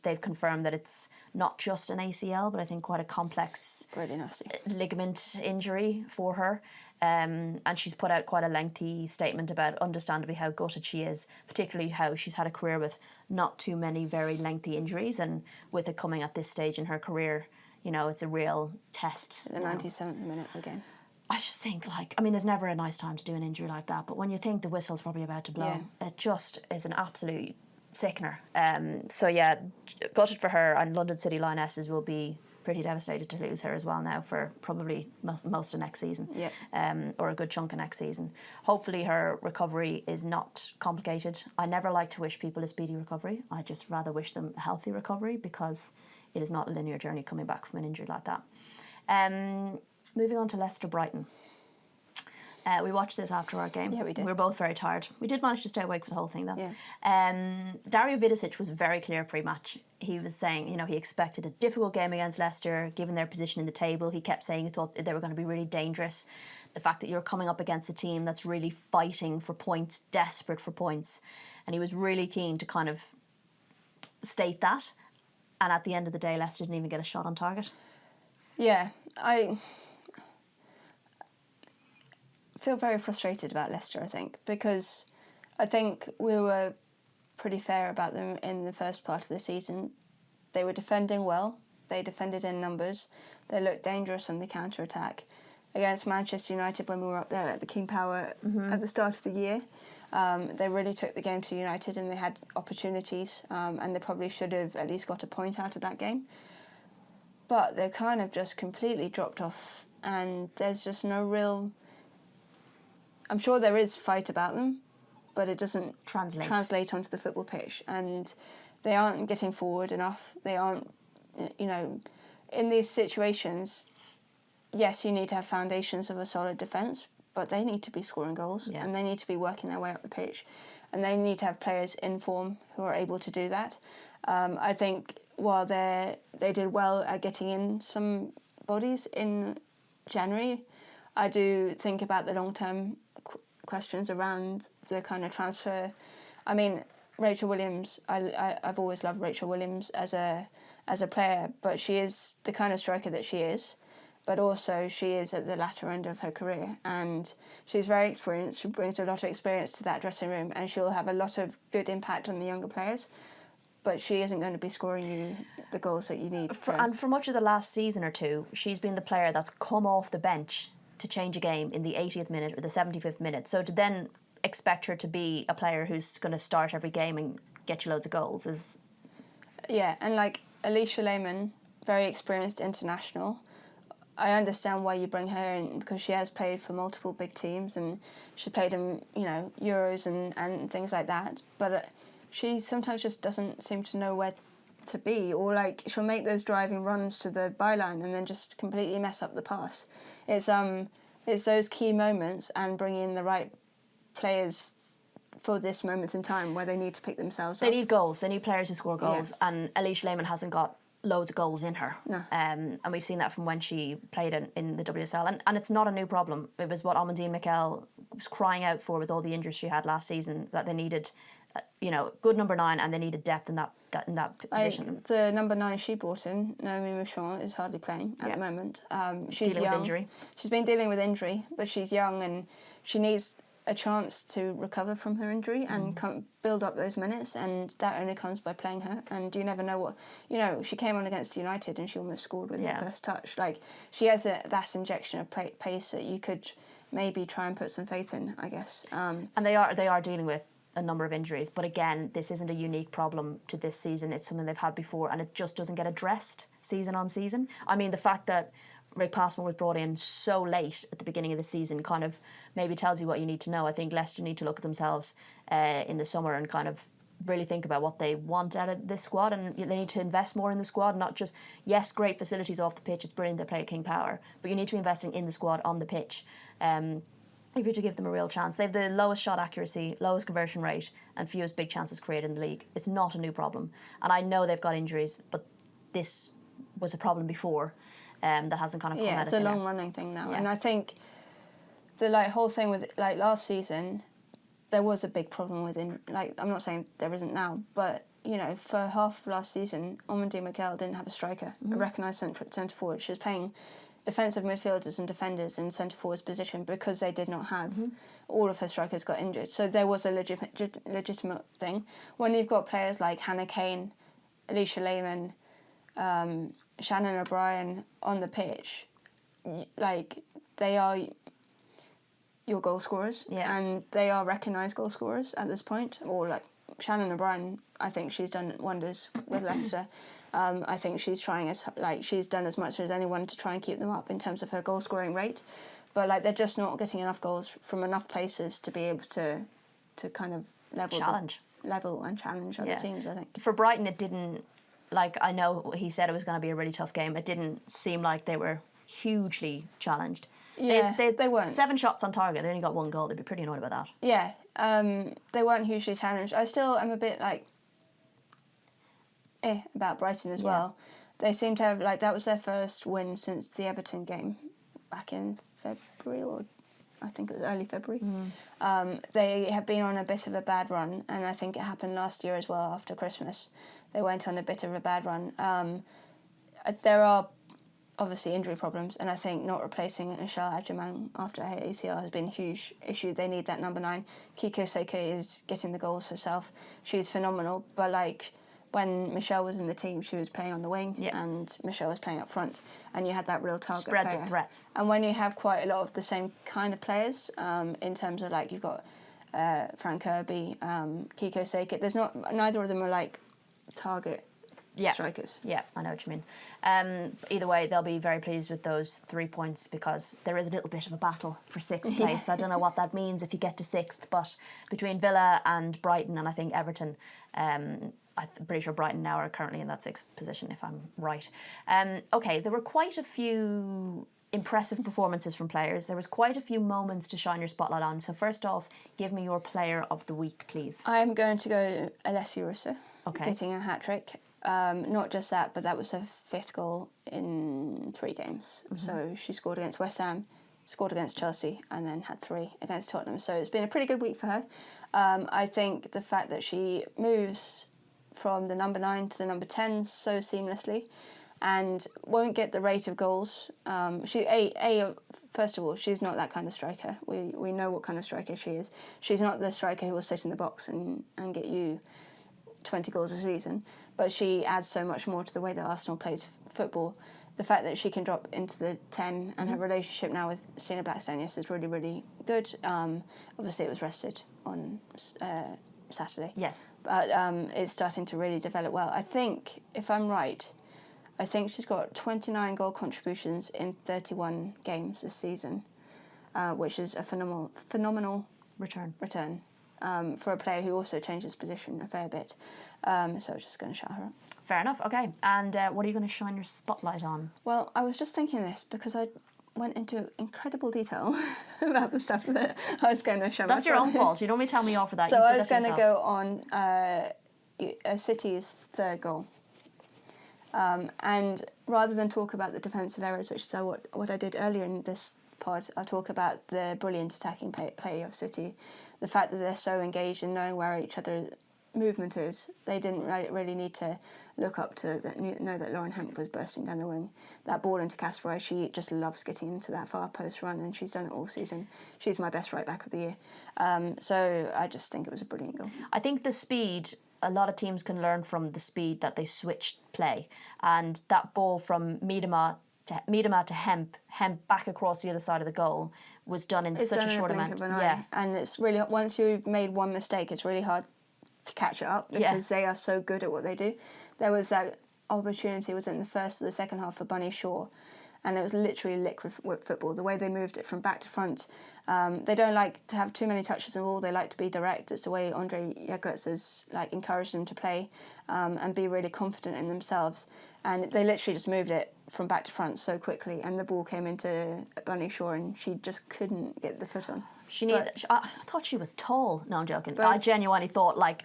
they've confirmed that it's not just an ACL, but I think quite a complex really nasty ligament injury for her. And she's put out quite a lengthy statement about understandably how gutted she is, particularly how she's had a career with not too many very lengthy injuries, and with it coming at this stage in her career, it's a real test. The 97th minute of the game. I just think, there's never a nice time to do an injury like that, but when you think the whistle's probably about to blow, it just is an absolute sickener. So yeah, gutted for her, and London City Lionesses will be pretty devastated to lose her as well now for probably most of next season, or a good chunk of next season. Hopefully her recovery is not complicated. I never like to wish people a speedy recovery. I just rather wish them a healthy recovery, because it is not a linear journey coming back from an injury like that. Moving on to Leicester Brighton. We watched this after our game. Yeah, we did. We were both very tired. We did manage to stay awake for the whole thing, though. Yeah. Dario Vidicic was very clear pre-match. He was saying, he expected a difficult game against Leicester, given their position in the table. He kept saying he thought they were going to be really dangerous. The fact that you're coming up against a team that's really fighting for points, desperate for points. And he was really keen to kind of state that. And at the end of the day, Leicester didn't even get a shot on target. Yeah, I feel very frustrated about Leicester, I think, because I think we were pretty fair about them in the first part of the season. They were defending well. They defended in numbers. They looked dangerous on the counter-attack. Against Manchester United, when we were up there at the King Power at the start of the year, they really took the game to United, and they had opportunities, and they probably should have at least got a point out of that game. But they've kind of just completely dropped off, and there's just no real... I'm sure there is fight about them, but it doesn't translate onto the football pitch, and they aren't getting forward enough. They aren't, in these situations, yes, you need to have foundations of a solid defence, but they need to be scoring goals, and they need to be working their way up the pitch, and they need to have players in form who are able to do that. I think while they did well at getting in some bodies in January, I do think about the long-term questions around the kind of transfer. I mean, Rachel Williams, I've always loved Rachel Williams as a player, but she is the kind of striker that she is. But also she is at the latter end of her career, and she's very experienced. She brings a lot of experience to that dressing room, and she'll have a lot of good impact on the younger players. But she isn't going to be scoring you the goals that you need. And for much of the last season or two, she's been the player that's come off the bench to change a game in the 80th minute or the 75th minute. So to then expect her to be a player who's going to start every game and get you loads of goals is... Yeah, and like Alicia Lehmann, very experienced international. I understand why you bring her in, because she has played for multiple big teams, and she played in, Euros and things like that. But she sometimes just doesn't seem to know where to be, or like she'll make those driving runs to the byline and then just completely mess up the pass. It's those key moments and bringing in the right players for this moment in time where they need to pick themselves up. They need goals. They need players who score goals, and Alicia Lehmann hasn't got loads of goals in her. No. And we've seen that from when she played in the WSL. And it's not a new problem. It was what Amandine Mikel was crying out for with all the injuries she had last season, that they needed, good number 9, and they needed depth in that position. The number 9 she brought in, Naomi Mouchon, is hardly playing at the moment. She's dealing young. with injury. She's been dealing with injury, but she's young, and she needs a chance to recover from her injury and build up those minutes, and that only comes by playing her. And you never know what... she came on against United and she almost scored with her first touch. Like, she has that injection of pace that you could maybe try and put some faith in, I guess. And they are dealing with a number of injuries, but again, this isn't a unique problem to this season. It's something they've had before, and it just doesn't get addressed season on season. I mean, the fact that Rick Passmore was brought in so late at the beginning of the season kind of maybe tells you what you need to know. I think Leicester need to look at themselves in the summer and kind of really think about what they want out of this squad, and they need to invest more in the squad, not just, yes, great facilities off the pitch, it's brilliant they play at King Power, but you need to be investing in the squad on the pitch. If you're to give them a real chance. They have the lowest shot accuracy, lowest conversion rate, and fewest big chances created in the league. It's not a new problem. And I know they've got injuries, but this was a problem before that hasn't kind of come out of it's a thin air. long-running thing now. Yeah. And I think the whole thing with last season, there was a big problem with I'm not saying there isn't now, but for half of last season, Amandine Mikel didn't have a striker, a recognised centre forward. She was playing defensive midfielders and defenders in centre forward's position because they did not have all of her strikers got injured. So there was a legitimate thing. When you've got players like Hannah Kane, Alicia Lehmann, Shannon O'Brien on the pitch, they are your goal scorers, and they are recognised goal scorers at this point. Or Shannon O'Brien, I think she's done wonders with Leicester. I think she's trying she's done as much as anyone to try and keep them up in terms of her goal scoring rate, but they're just not getting enough goals from enough places to be able to kind of level and challenge other teams. I think for Brighton it didn't. I know he said it was going to be a really tough game. It didn't seem like they were hugely challenged. Yeah, they weren't. 7 shots on target. They only got 1 goal. They'd be pretty annoyed about that. Yeah, they weren't hugely challenged. I still am a bit about Brighton as well. They seem to have that was their first win since the Everton game back in February, or I think it was early February. They have been on a bit of a bad run, and I think it happened last year as well after Christmas. They went on a bit of a bad run. There are obviously injury problems, and I think not replacing Michelle Adjumang after her ACL has been a huge issue. They need that number 9. Kiko Seke is getting the goals herself. She's phenomenal, but when Michelle was in the team, she was playing on the wing, and Michelle was playing up front, and you had that real target spread player. the threats. And when you have quite a lot of the same kind of players, in terms of like you've got Fran Kirby, Kiko Sekit, neither of them are like target strikers. Yeah, I know what you mean. Either way, they'll be very pleased with those 3 points because there is a little bit of a battle for sixth place. I don't know what that means if you get to sixth, but between Villa and Brighton, and I think Everton, I'm pretty sure Brighton now are currently in that sixth position, if I'm right. Okay, there were quite a few impressive performances from players. There was quite a few moments to shine your spotlight on. So first off, give me your player of the week, please. I'm going to go Alessia Russo, Okay. getting a hat-trick. Not just that, but that was her 5th goal in 3 games. So she scored against West Ham, scored against Chelsea, and then had 3 against Tottenham. So it's been a pretty good week for her. I think the fact that she moves from the number 9 to the number 10 so seamlessly and won't get the rate of goals. First of all, she's not that kind of striker. We know what kind of striker she is. She's not the striker who will sit in the box and get you 20 goals a season, but she adds so much more to the way that Arsenal plays football. The fact that she can drop into the 10 and her relationship now with Stina Blackstenius is really, really good. Obviously, it was rested on Saturday. Yes. But it's starting to really develop well. I think, if I'm right, I think she's got 29 goal contributions in 31 games this season, which is a phenomenal return. For a player who also changes position a fair bit. So I was just going to shout her up. Fair enough, okay. And what are you going to shine your spotlight on? Well, I was just thinking this because I went into incredible detail about the stuff that I was going to show. That's your own fault. You normally tell me off for that. So I was going to go on City's 3rd goal. And rather than talk about the defensive errors, which is what I did earlier in this pod, I'll talk about the brilliant attacking play of City. The fact that they're so engaged in knowing where each other's movement is. They didn't really need to look up to know that Lauren Hemp was bursting down the wing. That ball into Kasparov, she just loves getting into that far post run, and she's done it all season. She's my best right back of the year. So I just think it was a brilliant goal. I think the speed, a lot of teams can learn from the speed that they switched play. And that ball from Miedema to Hemp back across the other side of the goal was done in such a short amount. Yeah, and it's really, once you've made one mistake, it's really hard to catch it up because they are so good at what they do. There was that opportunity, was it in the first or the second half for Bunny Shaw, and it was literally liquid football. The way they moved it from back to front, they don't like to have too many touches of the ball. They like to be direct. It's the way Andre Jegletz has encouraged them to play and be really confident in themselves. And they literally just moved it from back to front so quickly, and the ball came into Bunny Shaw, and she just couldn't get the foot on. I thought she was tall. No, I'm joking. I genuinely thought I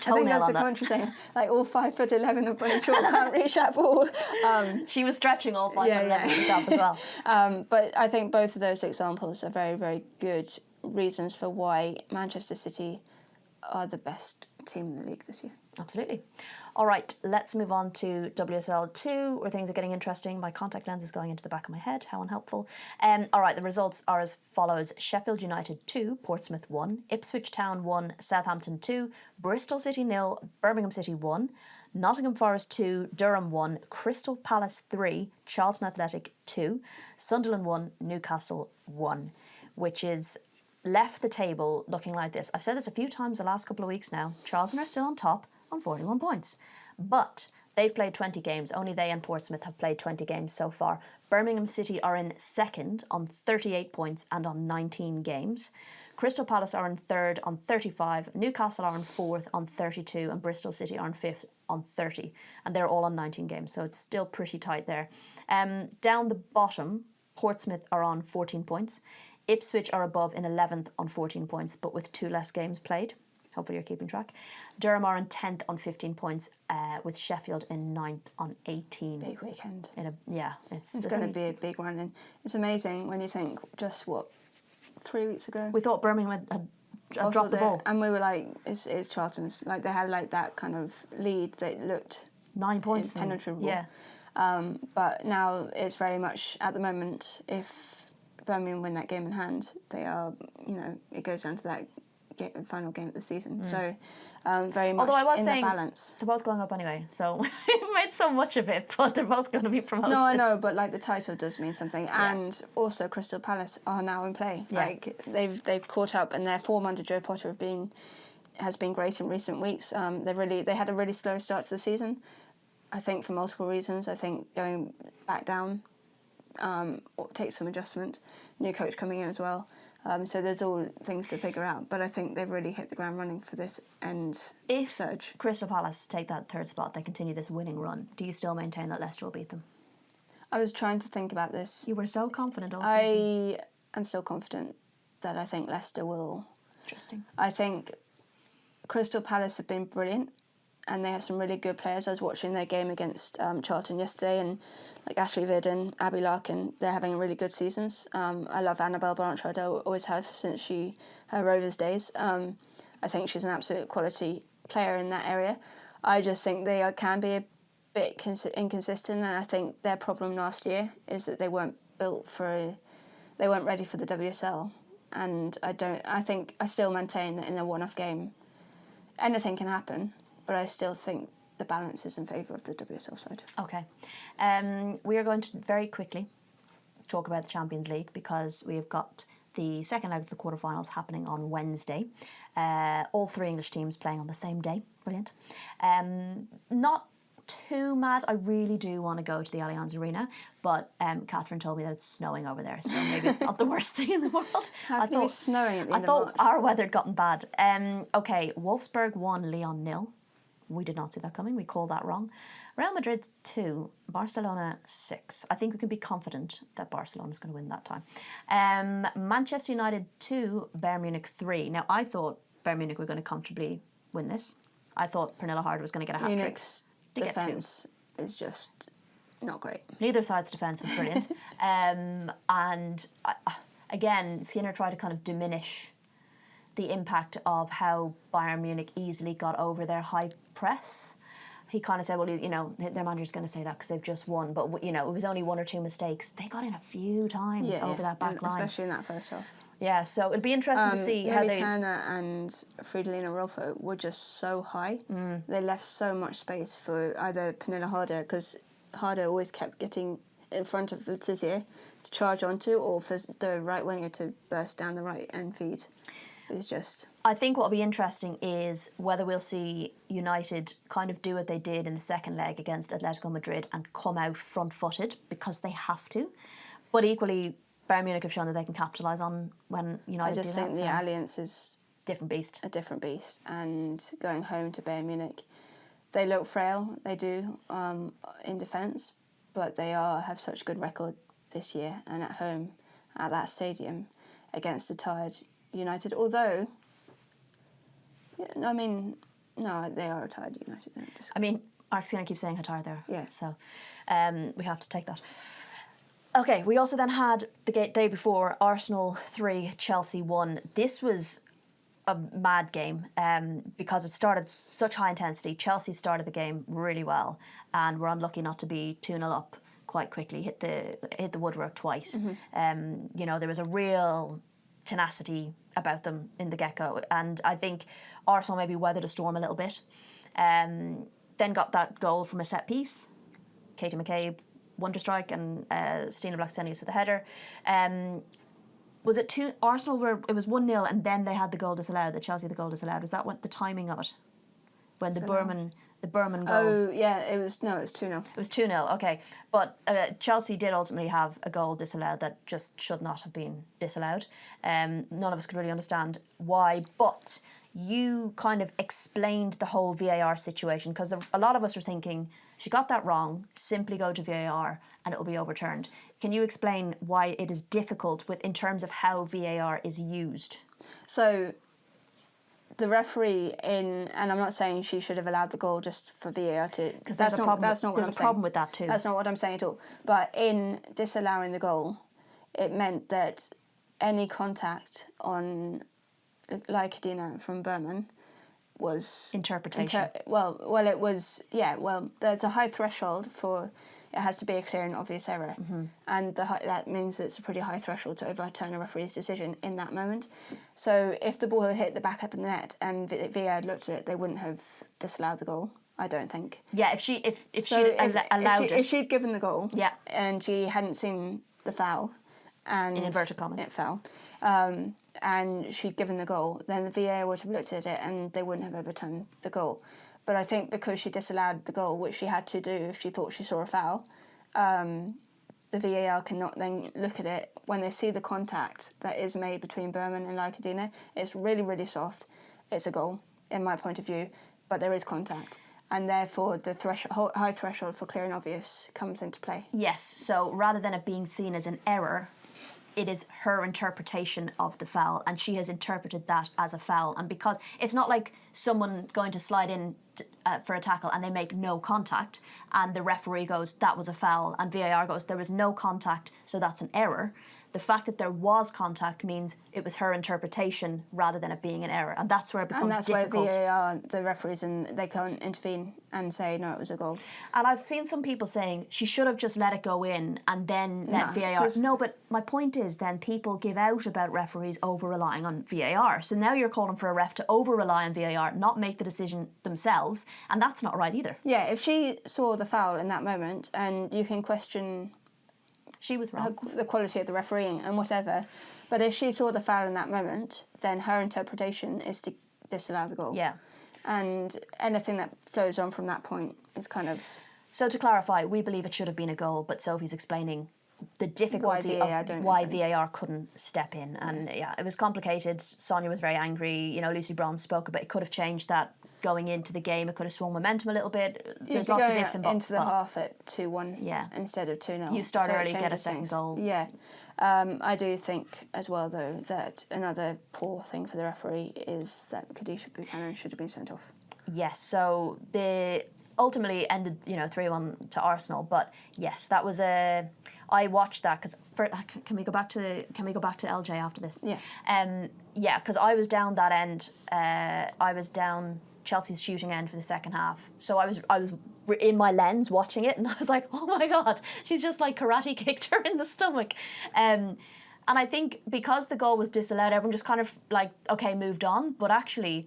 think that's the country saying, all 5'11" of Bunny Shaw can't reach that ball. She was stretching all 5'11" herself as well. But I think both of those examples are very, very good reasons for why Manchester City are the best team in the league this year. Absolutely. All right, let's move on to WSL2, where things are getting interesting. My contact lens is going into the back of my head. How unhelpful. All right, the results are as follows. Sheffield United 2, Portsmouth 1, Ipswich Town 1, Southampton 2, Bristol City 0, Birmingham City 1, Nottingham Forest 2, Durham 1, Crystal Palace 3, Charlton Athletic 2, Sunderland 1, Newcastle 1, which is left the table looking like this. I've said this a few times the last couple of weeks now. Charlton are still on top on 41 points. But they've played 20 games. Only they and Portsmouth have played 20 games so far. Birmingham City are in second on 38 points and on 19 games. Crystal Palace are in third on 35. Newcastle are in fourth on 32. And Bristol City are in fifth on 30. And they're all on 19 games. So it's still pretty tight there. Down the bottom, Portsmouth are on 14 points. Ipswich are above in 11th on 14 points, but with 2 less games played. Hopefully you're keeping track. Durham are in 10th on 15 points, with Sheffield in 9th on 18. Big weekend. It's going to be a big one. And it's amazing when you think, just 3 weeks ago? We thought Birmingham had dropped the ball. And we were like, it's Charlton's. They had that kind of lead that looked 9 points. Impenetrable. Yeah. But now it's very much, at the moment, if Birmingham win that game in hand, they are, it goes down to that final game of the season. So very much Although I was in saying the balance. they're both going up anyway, so we made so much of it, but they're both going to be promoted. No, I know, but like the title does mean something, and also Crystal Palace are now in play. Yeah. Like they've caught up, and their form under Joe Potter has been great in recent weeks. They had a really slow start to the season, I think for multiple reasons. I think going back down takes some adjustment. New coach coming in as well. So there's all things to figure out, but I think they've really hit the ground running for this end surge. Crystal Palace take that third spot, they continue this winning run, do you still maintain that Leicester will beat them? I was trying to think about this. You were so confident all season. I am still confident that I think Leicester will. Interesting. I think Crystal Palace have been brilliant, and they have some really good players. I was watching their game against Charlton yesterday, and like Ashley Vidden, Abby Larkin, they're having really good seasons. I love Annabelle Blanchard, I always have since her Rovers days. I think she's an absolute quality player in that area. I just think they can be a bit inconsistent, and I think their problem last year is that they weren't ready for the WSL. And I still maintain that in a one-off game, anything can happen, but I still think the balance is in favour of the WSL side. Okay. We are going to very quickly talk about the Champions League because we have got the second leg of the quarterfinals happening on Wednesday. All three English teams playing on the same day. Brilliant. Not too mad. I really do want to go to the Allianz Arena, but Catherine told me that it's snowing over there, so maybe it's not the worst thing in the world. How can it be snowing at the end of March? I thought our weather had gotten bad. Okay, Wolfsburg 1, Lyon 0. We did not see that coming. We called that wrong. Real Madrid 2, Barcelona 6. I think we can be confident that Barcelona is going to win that time. Manchester United 2, Bayern Munich 3. Now, I thought Bayern Munich were going to comfortably win this. I thought Pernilla Harder was going to get a hat-trick. Munich's defence is just not great. Neither side's defence was brilliant. Again, Skinner tried to kind of diminish the impact of how Bayern Munich easily got over their high press. He kind of said, well, their manager's going to say that because they've just won, but, it was only one or two mistakes. They got in a few times over that back line. Especially in that first half. Yeah, so it'd be interesting to see how they... Turner and Fridolina Rolfo were just so high. They left so much space for either Pernilla Harder, because Harder always kept getting in front of Letizia to charge onto, or for the right winger to burst down the right end feed. It was just... I think what will be interesting is whether we'll see United kind of do what they did in the second leg against Atletico Madrid and come out front-footed, because they have to. But equally, Bayern Munich have shown that they can capitalise on when United do that. I just think the Allianz is... different beast. A different beast. And going home to Bayern Munich, they look frail, they do, in defence, but they have such a good record this year, and at home, at that stadium, against a tired United. Although, no, they are a tired United. Mark's going to keep saying how tired they are. Yeah. So we have to take that. Okay, we also then had the day before, Arsenal 3, Chelsea 1. This was a mad game because it started such high intensity. Chelsea started the game really well and were unlucky not to be 2-0 up quite quickly, hit the woodwork twice. There was a real tenacity about them in the get-go, and I think Arsenal maybe weathered a storm a little bit. Then got that goal from a set piece. Katie McCabe wonder strike, and Stina Blackstenius with a header. Was it two? Arsenal it was 1-0, and then they had the goal disallowed. Chelsea the goal disallowed. Was that what the timing of it? When the Berman goal? Oh yeah, it was 2-0. It was 2-0. Okay, but Chelsea did ultimately have a goal disallowed that just should not have been disallowed. None of us could really understand why, but you kind of explained the whole VAR situation, because a lot of us were thinking, she got that wrong, simply go to VAR and it will be overturned. Can you explain why it is difficult in terms of how VAR is used? So the referee and I'm not saying she should have allowed the goal just for VAR to... Because there's a problem with that too. That's not what I'm saying at all. But in disallowing the goal, it meant that any contact on Laikadina from Berman was... Interpretation. it was... Yeah, well, there's a high threshold for it has to be a clear and obvious error. And that means it's a pretty high threshold to overturn a referee's decision in that moment. So if the ball had hit the back of the net and VAR had looked at it, they wouldn't have disallowed the goal, I don't think. Yeah, if she'd allowed it. If she'd given the goal, Yeah. and she hadn't seen the foul, and In inverted commas. it fell, and she'd given the goal, then the VAR would have looked at it and they wouldn't have overturned the goal. But I think because she disallowed the goal, which she had to do if she thought she saw a foul, the VAR cannot then look at it when they see the contact that is made between Berman and Laikadina. It's really, really soft. It's a goal, in my point of view, but there is contact. And therefore, the high threshold for clear and obvious comes into play. Yes, so rather than it being seen as an error, it is her interpretation of the foul, and she has interpreted that as a foul. And because it's not like someone going to slide in for a tackle and they make no contact, and the referee goes, that was a foul, and VAR goes, there was no contact, so that's an error. The fact that there was contact means it was her interpretation rather than it being an error, and that's where it becomes difficult. And that's where VAR, the referees, and they can't intervene and say, no, it was a goal. And I've seen some people saying she should have just let it go in and then let VAR. No, but my point is then people give out about referees over-relying on VAR. So now you're calling for a ref to over-rely on VAR, not make the decision themselves, and that's not right either. Yeah, if she saw the foul in that moment, and you can question... She was wrong. The quality of the refereeing and whatever. But if she saw the foul in that moment, then her interpretation is to disallow the goal. Yeah. And anything that flows on from that point is kind of... So to clarify, we believe it should have been a goal, but Sophie's explaining the difficulty of why VAR couldn't step in. And yeah, it was complicated. Sonia was very angry. You know, Lucy Braun spoke about it could have changed that going into the game. It could have swung momentum a little bit. There's lots of ifs and buts. Into the half at 2-1 instead of 2-0. You start early, get a second goal. Yeah. I do think as well, though, that another poor thing for the referee is that Khadijah Buchanan should have been sent off. Yes, so they ultimately ended, 3-1 to Arsenal. But yes, that was a... I watched that because can we go back to LJ after this? Yeah. Yeah, because I was down that end. I was down Chelsea's shooting end for the second half. So I was in my lens watching it, and I was like, oh my god, she's just like karate kicked her in the stomach. And I think because the goal was disallowed, everyone just kind of like, okay, moved on. But actually,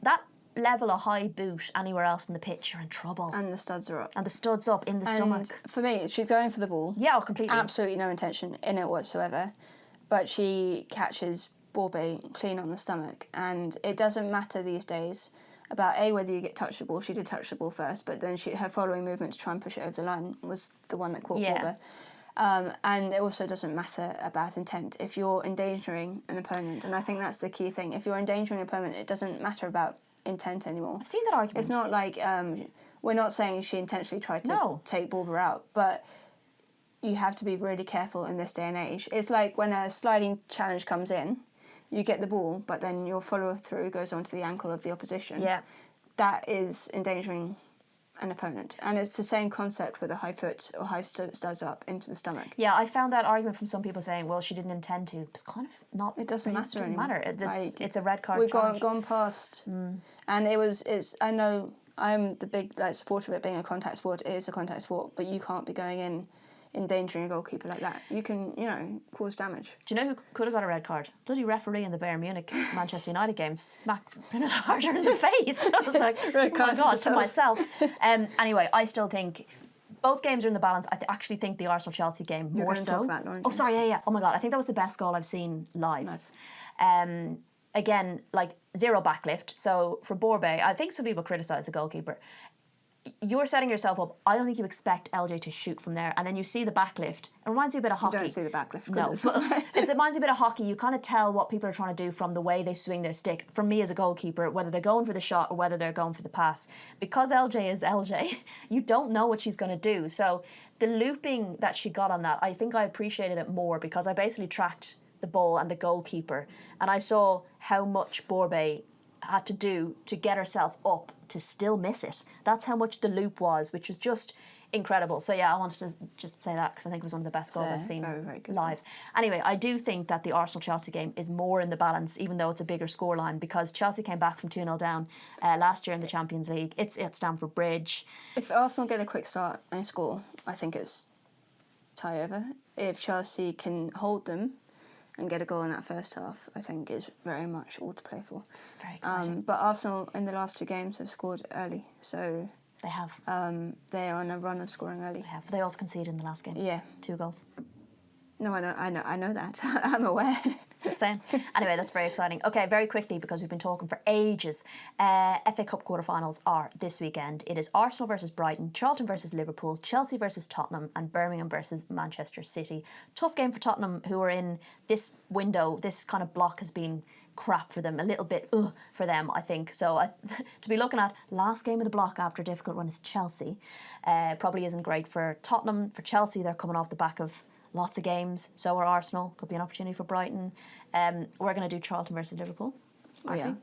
that level a high boot anywhere else in the pitch, you're in trouble. And the studs are up. And the studs up in the stomach. For me, she's going for the ball. Yeah, completely. Absolutely no intention in it whatsoever. But she catches Borbe clean on the stomach. And it doesn't matter these days about whether you get touch the ball. She did touch the ball first, but then her following movement to try and push it over the line was the one that caught Borbe. And it also doesn't matter about intent. If you're endangering an opponent, and I think that's the key thing, if you're endangering an opponent, it doesn't matter about intent anymore. I've seen that argument. It's not like we're not saying she intentionally tried to take Borber out, but you have to be really careful in this day and age. It's like when a sliding challenge comes in, you get the ball, but then your follow through goes onto the ankle of the opposition. Yeah, that is endangering an opponent, and it's the same concept with a high foot or high studs up into the stomach. Yeah, I found that argument from some people saying, well, she didn't intend to. It's kind of not... It doesn't matter anymore. It doesn't matter. It's a red card We've charge. gone past... And I know I'm the big supporter of it being a contact sport. It is a contact sport, but you can't be going in endangering a goalkeeper like that. You can, cause damage. Do you know who could have got a red card? Bloody referee in the Bayern Munich Manchester United game smacked Brennan harder in the face. I was like, oh my god, to myself. Anyway, I still think both games are in the balance. I actually think the Arsenal-Chelsea game more so. Talk about Lauren oh, sorry, yeah. Oh my god, I think that was the best goal I've seen live. Again, like zero backlift. So for Borbe, I think some people criticise the goalkeeper. You're setting yourself up. I don't think you expect LJ to shoot from there. And then you see the backlift. It reminds you a bit of hockey. You don't see the backlift. No, it reminds you a bit of hockey. You kind of tell what people are trying to do from the way they swing their stick. For me as a goalkeeper, whether they're going for the shot or whether they're going for the pass. Because LJ is LJ, you don't know what she's going to do. So the looping that she got on that, I think I appreciated it more because I basically tracked the ball and the goalkeeper. And I saw how much Borbe had to do to get herself up to still miss it. That's how much the loop was, which was just incredible. So yeah, I wanted to just say that because I think it was one of the best goals I've seen very, very good live. Anyway, I do think that the Arsenal-Chelsea game is more in the balance, even though it's a bigger scoreline, because Chelsea came back from 2-0 down last year in the Champions League. It's at Stamford Bridge. If Arsenal get a quick start and score, I think it's tie over. If Chelsea can hold them and get a goal in that first half, I think is very much all to play for. It's very exciting. But Arsenal in the last 2 games have scored early, so They have. they're on a run of scoring early. They have. They also conceded in the last game. Yeah. 2 goals. No, I know that. I'm aware. Just saying. Anyway, that's very exciting. Okay, very quickly, because we've been talking for ages. FA Cup quarterfinals are this weekend. It is Arsenal versus Brighton, Charlton versus Liverpool, Chelsea versus Tottenham, and Birmingham versus Manchester City. Tough game for Tottenham, who are in this window. This kind of block has been crap for them, a little bit for them, I think. So to be looking at last game of the block after a difficult run is Chelsea. Probably isn't great for Tottenham. For Chelsea, they're coming off the back of lots of games. So are Arsenal. Could be an opportunity for Brighton. We're going to do Charlton versus Liverpool. Yeah.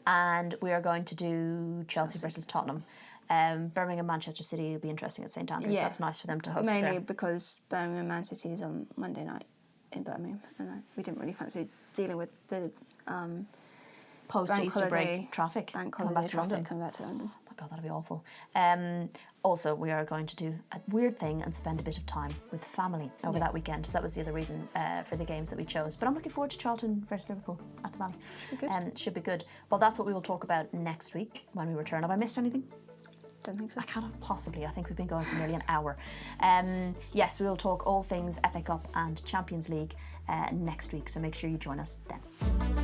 And we are going to do Chelsea versus Tottenham. Birmingham, Manchester City will be interesting at St Andrews. Yeah. That's nice for them to host. Mainly because Birmingham Man City is on Monday night in Birmingham, and we didn't really fancy dealing with the post-Easter break traffic. Bank coming holiday back to traffic London. coming back to London. Oh my God, that'd be awful. Also, we are going to do a weird thing and spend a bit of time with family over that weekend. So that was the other reason for the games that we chose. But I'm looking forward to Charlton versus Liverpool at the Valley. Should be good. Should be good. Well, that's what we will talk about next week when we return. Have I missed anything? Don't think so. I cannot possibly. I think we've been going for nearly an hour. Yes, we will talk all things FA Cup and Champions League next week. So make sure you join us then.